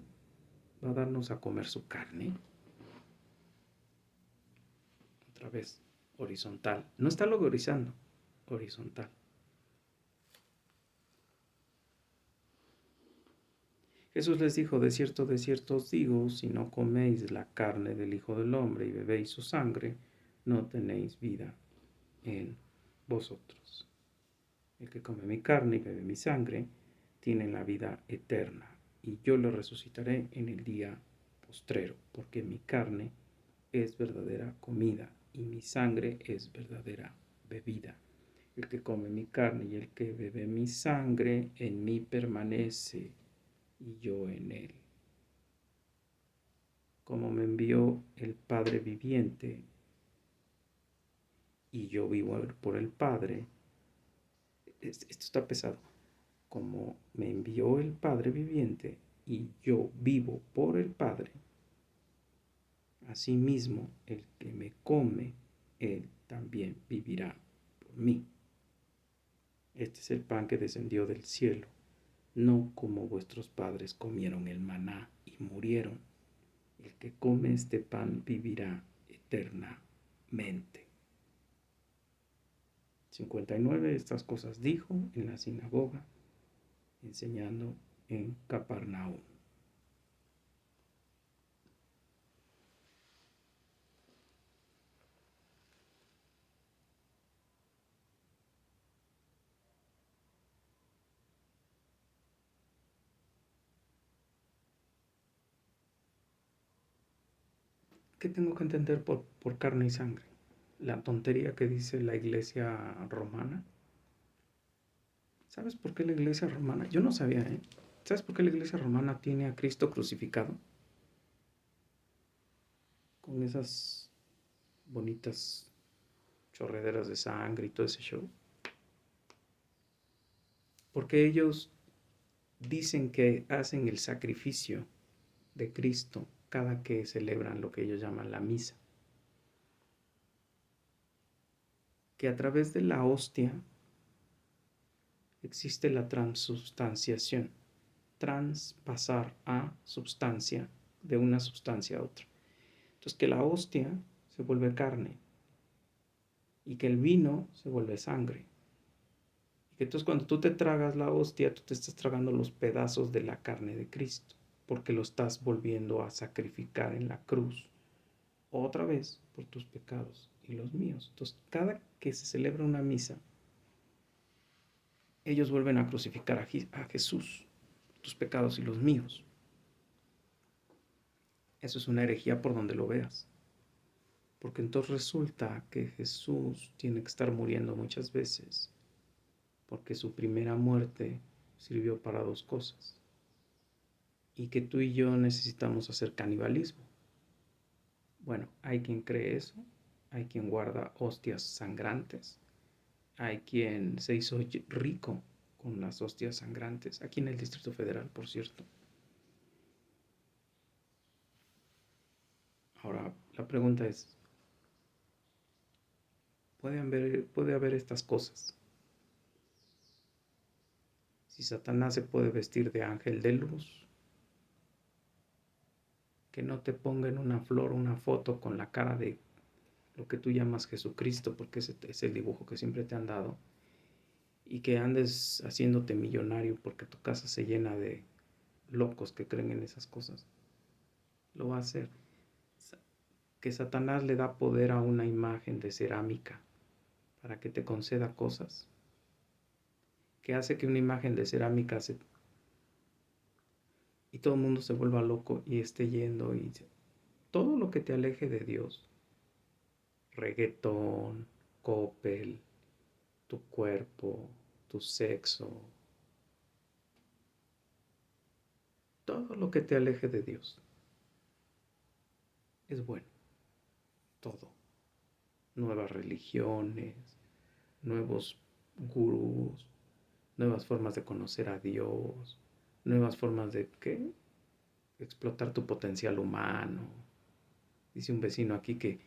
Speaker 1: va a darnos a comer su carne? Otra vez, horizontal. No está logorizando, horizontal. Jesús les dijo, de cierto os digo, si no coméis la carne del Hijo del Hombre y bebéis su sangre, no tenéis vida en vosotros. El que come mi carne y bebe mi sangre, tiene la vida eterna, y yo lo resucitaré en el día postrero, porque mi carne es verdadera comida, y mi sangre es verdadera bebida. El que come mi carne y el que bebe mi sangre, en mí permanece, y yo en él. Como me envió el Padre viviente, y yo vivo por el Padre. Esto está pesado. Como me envió el Padre viviente, y yo vivo por el Padre, asimismo el que me come, él también vivirá por mí. Este es el pan que descendió del cielo, no como vuestros padres comieron el maná y murieron. El que come este pan vivirá eternamente. 59. Estas cosas dijo en la sinagoga, enseñando en Capernaum. ¿Qué tengo que entender por carne y sangre? La tontería que dice la iglesia romana. ¿Sabes por qué la iglesia romana? Yo no sabía, ¿eh? ¿Sabes por qué la iglesia romana tiene a Cristo crucificado? Con esas bonitas chorrederas de sangre y todo ese show. Porque ellos dicen que hacen el sacrificio de Cristo cada que celebran lo que ellos llaman la misa. Que a través de la hostia existe la transubstanciación, traspasar a sustancia de una sustancia a otra. Entonces que la hostia se vuelve carne y que el vino se vuelve sangre. Y que entonces cuando tú te tragas la hostia, tú te estás tragando los pedazos de la carne de Cristo, porque lo estás volviendo a sacrificar en la cruz, otra vez por tus pecados y los míos. Entonces cada que se celebra una misa, ellos vuelven a crucificar a Jesús, tus pecados y los míos. Eso es una herejía por donde lo veas. Porque entonces resulta que Jesús tiene que estar muriendo muchas veces, porque su primera muerte sirvió para dos cosas. Y que tú y yo necesitamos hacer canibalismo. Bueno, hay quien cree eso, hay quien guarda hostias sangrantes, hay quien se hizo rico con las hostias sangrantes, aquí en el Distrito Federal, por cierto. Ahora, la pregunta es, puede haber estas cosas? Si Satanás se puede vestir de ángel de luz, que no te ponga en una flor una foto con la cara de lo que tú llamas Jesucristo, porque ese es el dibujo que siempre te han dado, y que andes haciéndote millonario porque tu casa se llena de locos que creen en esas cosas. Lo va a hacer. que Satanás le da poder a una imagen de cerámica para que te conceda cosas, que hace que una imagen de cerámica y todo el mundo se vuelva loco y esté yendo y todo lo que te aleje de Dios, reggaetón, copel, tu cuerpo, tu sexo, todo lo que te aleje de Dios es bueno, todo. Nuevas religiones, nuevos gurús, nuevas formas de conocer a Dios, nuevas formas de ¿qué? Explotar tu potencial humano. Dice un vecino aquí que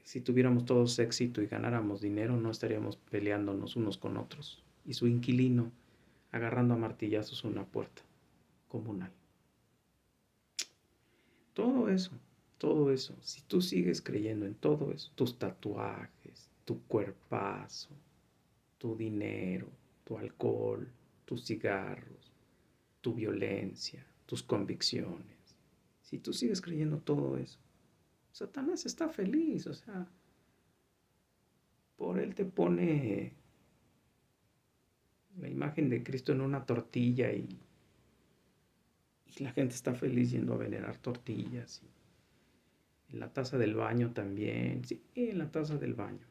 Speaker 1: si tuviéramos todos éxito y ganáramos dinero, no estaríamos peleándonos unos con otros. Y su inquilino agarrando a martillazos una puerta comunal. Todo eso, si tú sigues creyendo en todo eso, tus tatuajes, tu cuerpazo, tu dinero, tu alcohol, tus cigarros, tu violencia, tus convicciones, si tú sigues creyendo todo eso, Satanás está feliz, o sea, por él te pone la imagen de Cristo en una tortilla y la gente está feliz yendo a venerar tortillas. En la taza del baño también, sí, en la taza del baño.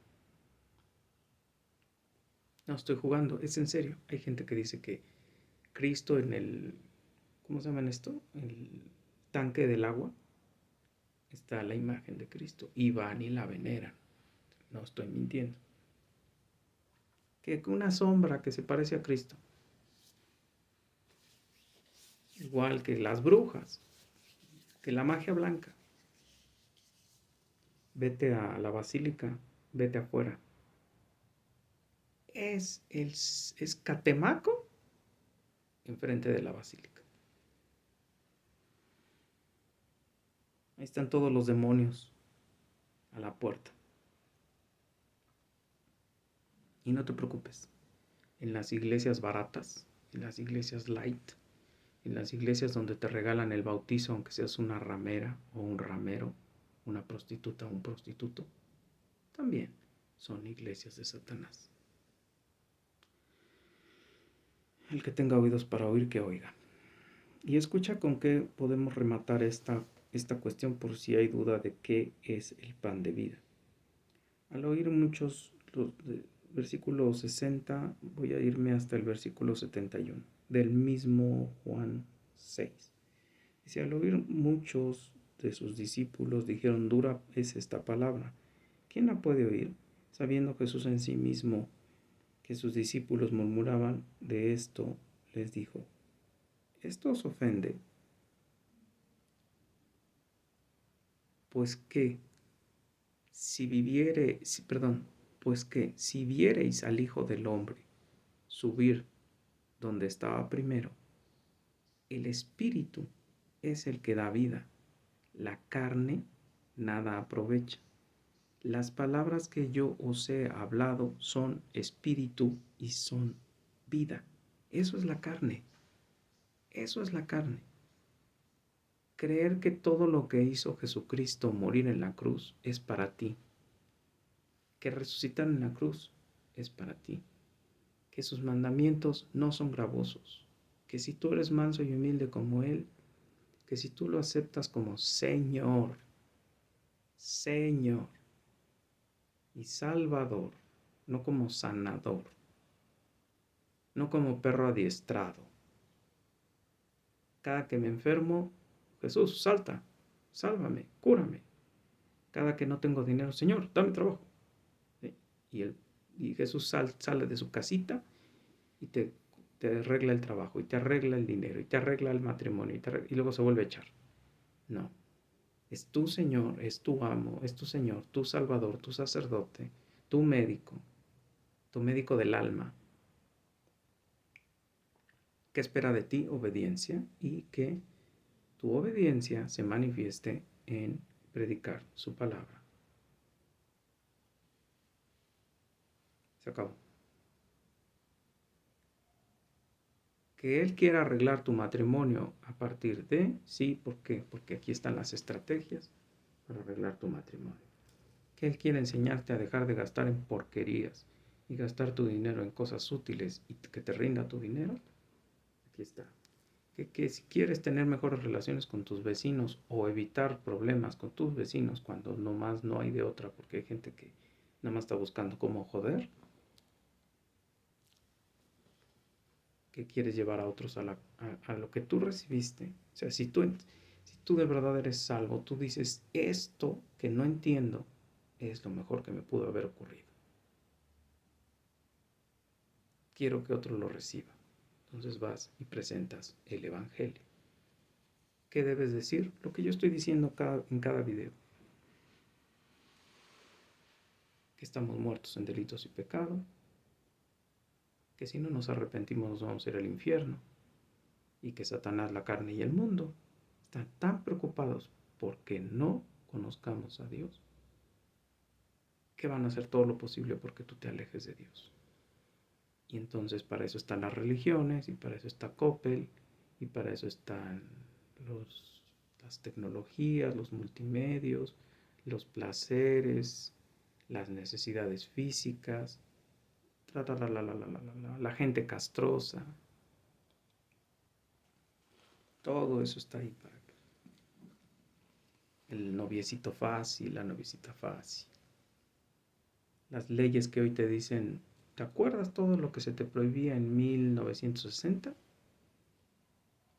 Speaker 1: No estoy jugando, es en serio. Hay gente que dice que Cristo en el, ¿cómo se llama esto? El tanque del agua está la imagen de Cristo y van y la veneran. No estoy mintiendo. Que una sombra que se parece a Cristo. Igual que las brujas, que la magia blanca. Vete a la basílica, vete afuera. Es Catemaco enfrente de la basílica. Ahí están todos los demonios a la puerta. Y no te preocupes. En las iglesias baratas, en las iglesias light, en las iglesias donde te regalan el bautizo, aunque seas una ramera o un ramero, una prostituta o un prostituto, también son iglesias de Satanás. El que tenga oídos para oír, que oiga. Y escucha con qué podemos rematar esta cuestión por si hay duda de qué es el pan de vida. Al oír muchos versículo 60, voy a irme hasta el versículo 71, del mismo Juan 6. Dice, al oír muchos de sus discípulos dijeron, dura es esta palabra. ¿Quién la puede oír? Sabiendo Jesús en sí mismo que sus discípulos murmuraban de esto, les dijo, ¿esto os ofende? Pues que si viereis al Hijo del Hombre subir donde estaba primero, el Espíritu es el que da vida, la carne nada aprovecha. Las palabras que yo os he hablado son espíritu y son vida. Eso es la carne. Eso es la carne. Creer que todo lo que hizo Jesucristo morir en la cruz es para ti. Que resucitar en la cruz es para ti. Que sus mandamientos no son gravosos. Que si tú eres manso y humilde como Él, que si tú lo aceptas como Señor, Señor y Salvador, no como sanador, no como perro adiestrado. Cada que me enfermo, Jesús, salta, sálvame, cúrame. Cada que no tengo dinero, Señor, dame trabajo. ¿Sí? Y Jesús sale de su casita y te arregla el trabajo, y te arregla el dinero, y te arregla el matrimonio, y luego se vuelve a echar. No. Es tu Señor, es tu amo, es tu Señor, tu Salvador, tu sacerdote, tu médico del alma, que espera de ti obediencia y que tu obediencia se manifieste en predicar su palabra. Se acabó. Que Él quiera arreglar tu matrimonio a partir de, sí, ¿por qué? Porque aquí están las estrategias. para arreglar tu matrimonio. Que Él quiere enseñarte a dejar de gastar en porquerías y gastar tu dinero en cosas útiles y que te rinda tu dinero. Aquí está. Que si quieres tener mejores relaciones con tus vecinos o evitar problemas con tus vecinos cuando nomás no hay de otra, porque hay gente que nada más está buscando cómo joder, que quieres llevar a otros a lo que tú recibiste. O sea, si tú de verdad eres salvo, tú dices, esto que no entiendo es lo mejor que me pudo haber ocurrido. Quiero que otro lo reciba. Entonces vas y presentas el Evangelio. ¿Qué debes decir? Lo que yo estoy diciendo en cada video. Que estamos muertos en delitos y pecado. Que si no nos arrepentimos nos vamos a ir al infierno. Y que Satanás, la carne y el mundo están tan preocupados porque no conozcamos a Dios que van a hacer todo lo posible porque tú te alejes de Dios. Y entonces para eso están las religiones, y para eso está Coppel, y para eso están las tecnologías, los multimedios, los placeres, las necesidades físicas, la gente castrosa. Todo eso está ahí para que el noviecito fácil, la noviecita fácil. Las leyes que hoy te dicen, ¿te acuerdas todo lo que se te prohibía en 1960?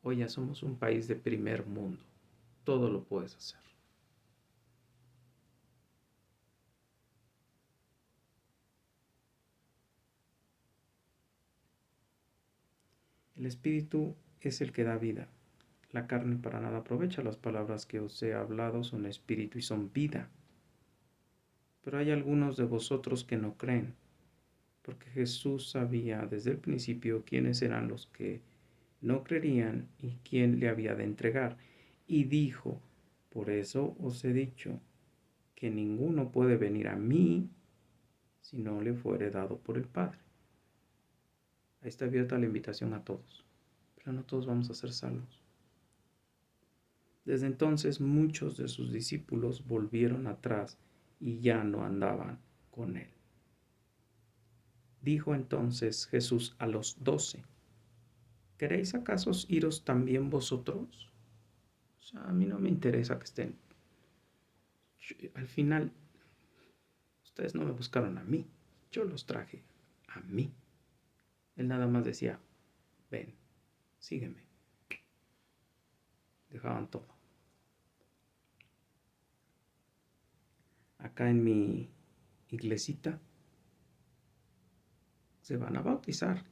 Speaker 1: Hoy ya somos un país de primer mundo. Todo lo puedes hacer. El espíritu es el que da vida. La carne para nada aprovecha. Las palabras que os he hablado son espíritu y son vida. Pero hay algunos de vosotros que no creen, porque Jesús sabía desde el principio quiénes eran los que no creerían y quién le había de entregar. Y dijo, por eso os he dicho que ninguno puede venir a mí si no le fuere dado por el Padre. Ahí está abierta la invitación a todos, pero no todos vamos a ser salvos. Desde entonces muchos de sus discípulos volvieron atrás y ya no andaban con él. Dijo entonces Jesús a los 12, ¿queréis acaso iros también vosotros? O sea, a mí no me interesa que estén. Al final, ustedes no me buscaron a mí, yo los traje a mí. Él nada más decía, ven, sígueme. Dejaban todo. Acá en mi iglesita se van a bautizar.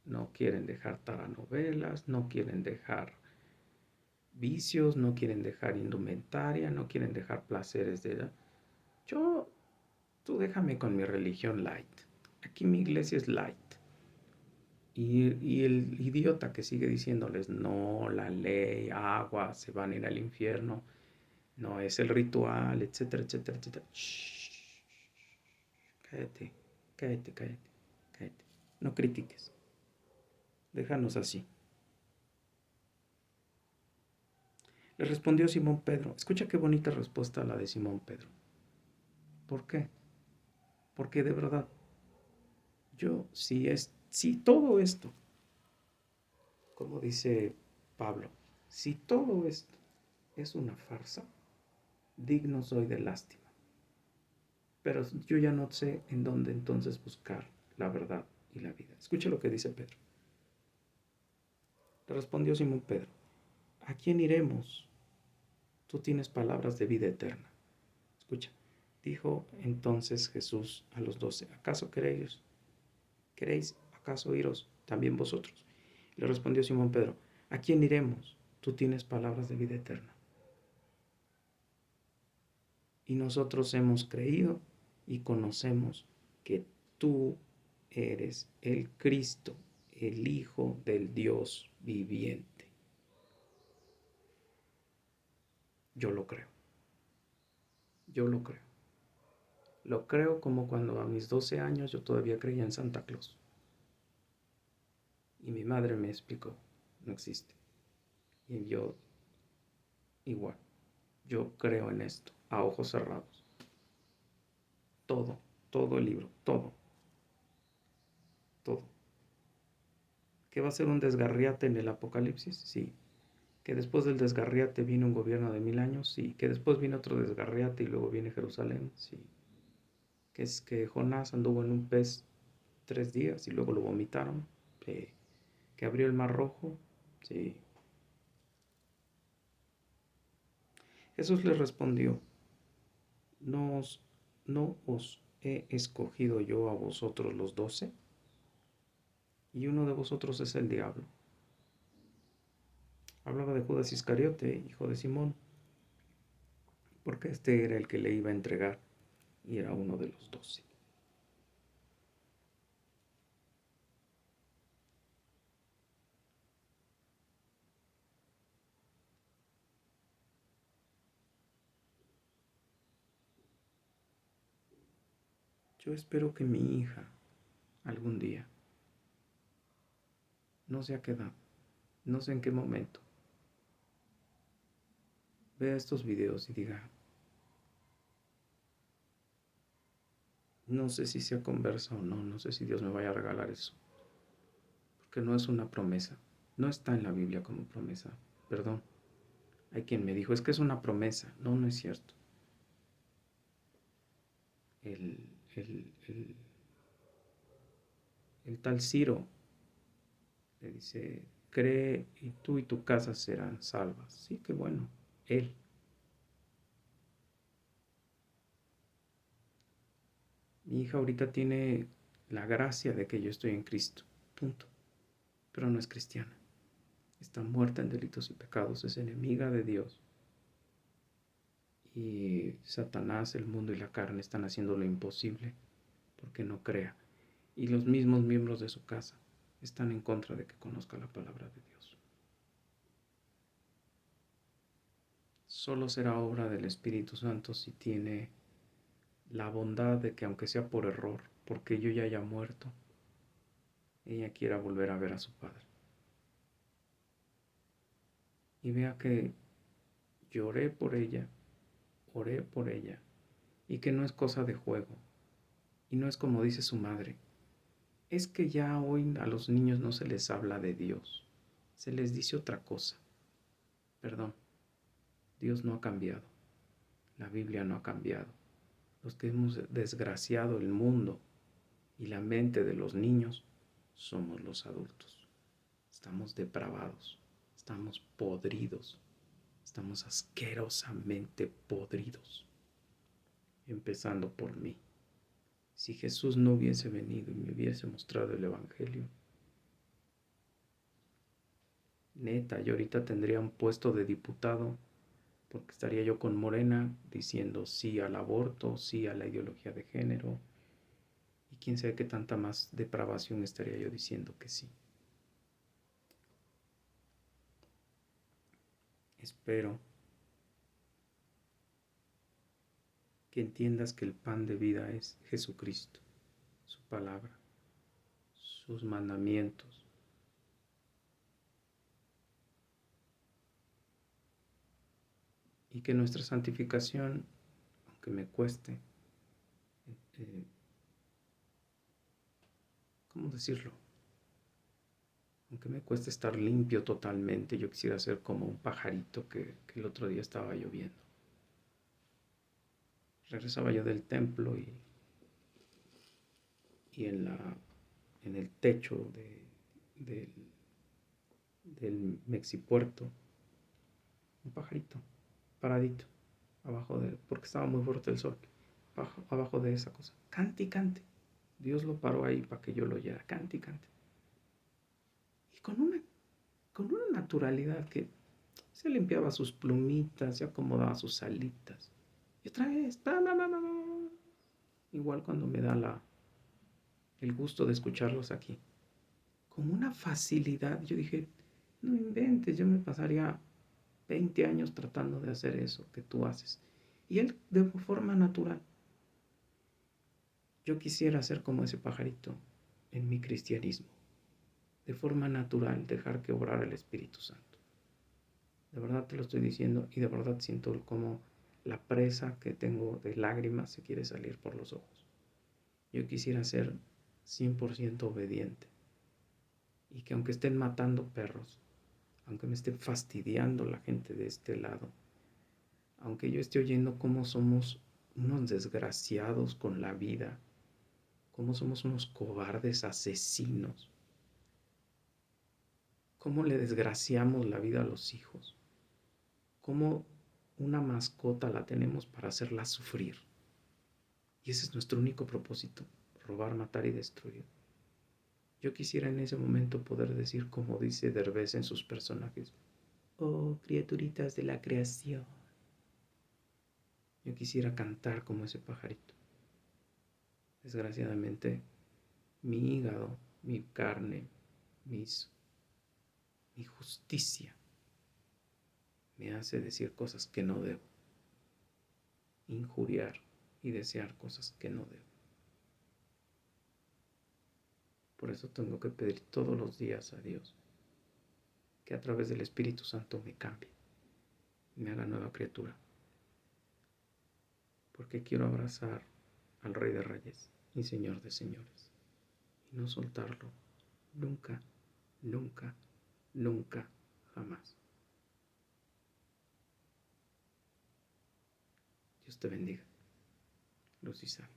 Speaker 1: No quieren dejar telenovelas, no quieren dejar vicios, no quieren dejar indumentaria, no quieren dejar placeres de edad. Tú déjame con mi religión light. Aquí mi iglesia es light. Y el idiota que sigue diciéndoles, no, la ley, agua, se van a ir al infierno, no es el ritual, etcétera, etcétera, etcétera. Shh, cállate, cállate, cállate, cállate. No critiques. Déjanos así. Le respondió Simón Pedro. Escucha qué bonita respuesta la de Simón Pedro. ¿Por qué? Porque de verdad, si todo esto, como dice Pablo, si todo esto es una farsa, digno soy de lástima. Pero yo ya no sé en dónde entonces buscar la verdad y la vida. Escucha lo que dice Pedro. Le respondió Simón Pedro, ¿a quién iremos? Tú tienes palabras de vida eterna. Escucha, dijo entonces Jesús a los 12, ¿acaso queréis acaso iros también vosotros? Le respondió Simón Pedro, ¿a quién iremos? Tú tienes palabras de vida eterna. Y nosotros hemos creído y conocemos que tú eres el Cristo, el Hijo del Dios viviente. Yo lo creo. Yo lo creo. Lo creo como cuando a mis 12 años yo todavía creía en Santa Claus. Y mi madre me explicó, no existe. Y yo igual. Yo creo en esto, a ojos cerrados. Todo, todo el libro, todo, todo. ¿Que va a ser un desgarriate en el Apocalipsis? Sí. ¿Que después del desgarriate viene un gobierno de 1000 años? Sí. ¿Que después viene otro desgarriate y luego viene Jerusalén? Sí. ¿Que es que Jonás anduvo en un pez 3 días y luego lo vomitaron? Sí. ¿Que abrió el mar rojo? Sí. Jesús les respondió, ¿no os he escogido yo a vosotros los 12? Y uno de vosotros es el diablo. Hablaba de Judas Iscariote, hijo de Simón, porque este era el que le iba a entregar y era uno de los 12. Yo espero que mi hija algún día, no sé a qué edad, no sé en qué momento, vea estos videos y diga, no sé si sea conversa o no, no sé si Dios me vaya a regalar eso, porque no es una promesa, no está en la Biblia como promesa, perdón. Hay quien me dijo, es que es una promesa. No, no es cierto. El, el, el, el tal Ciro le dice, cree y tú y tu casa serán salvas. Sí, qué bueno. Él. Mi hija ahorita tiene la gracia de que yo estoy en Cristo. Punto. Pero no es cristiana. Está muerta en delitos y pecados. Es enemiga de Dios. Y Satanás, el mundo y la carne están haciendo lo imposible porque no crea. Y los mismos miembros de su casa están en contra de que conozca la palabra de Dios. Solo será obra del Espíritu Santo si tiene la bondad de que aunque sea por error, porque yo ya haya muerto, ella quiera volver a ver a su padre. Y vea que lloré oré por ella, y que no es cosa de juego, y no es como dice su madre. Es que ya hoy a los niños no se les habla de Dios, se les dice otra cosa. Perdón, Dios no ha cambiado, la Biblia no ha cambiado. Los que hemos desgraciado el mundo y la mente de los niños somos los adultos. Estamos depravados, estamos podridos, estamos asquerosamente podridos, empezando por mí. Si Jesús no hubiese venido y me hubiese mostrado el Evangelio, neta, yo ahorita tendría un puesto de diputado porque estaría yo con Morena diciendo sí al aborto, sí a la ideología de género, y quién sabe qué tanta más depravación estaría yo diciendo que sí. Espero que entiendas que el pan de vida es Jesucristo, su palabra, sus mandamientos. Y que nuestra santificación, aunque me cueste, eh, ¿cómo decirlo? Aunque me cueste estar limpio totalmente, yo quisiera ser como un pajarito que el otro día estaba lloviendo. Regresaba yo del templo y en el techo del, del Mexipuerto, un pajarito paradito, porque estaba muy fuerte el sol, abajo de esa cosa. Cante y cante. Dios lo paró ahí para que yo lo oyera. Cante y cante. Y con una naturalidad que se limpiaba sus plumitas, se acomodaba sus alitas. Y otra vez, igual cuando me da el gusto de escucharlos aquí. Con una facilidad, yo dije, no inventes, yo me pasaría 20 años tratando de hacer eso que tú haces. Y él de forma natural. Yo quisiera ser como ese pajarito en mi cristianismo. De forma natural, dejar que obrara el Espíritu Santo. De verdad te lo estoy diciendo y de verdad siento como la presa que tengo de lágrimas se quiere salir por los ojos. Yo quisiera ser 100% obediente y que aunque estén matando perros, aunque me estén fastidiando la gente de este lado, aunque yo esté oyendo cómo somos unos desgraciados con la vida, cómo somos unos cobardes asesinos, cómo le desgraciamos la vida a los hijos, cómo una mascota la tenemos para hacerla sufrir. Y ese es nuestro único propósito, robar, matar y destruir. Yo quisiera en ese momento poder decir como dice Derbez en sus personajes, oh, criaturitas de la creación. Yo quisiera cantar como ese pajarito. Desgraciadamente, mi hígado, mi carne, mi justicia me hace decir cosas que no debo, injuriar y desear cosas que no debo. Por eso tengo que pedir todos los días a Dios que a través del Espíritu Santo me cambie, me haga nueva criatura, porque quiero abrazar al Rey de Reyes y Señor de Señores y no soltarlo nunca, nunca, nunca, jamás. Dios te bendiga. Lucy Sam.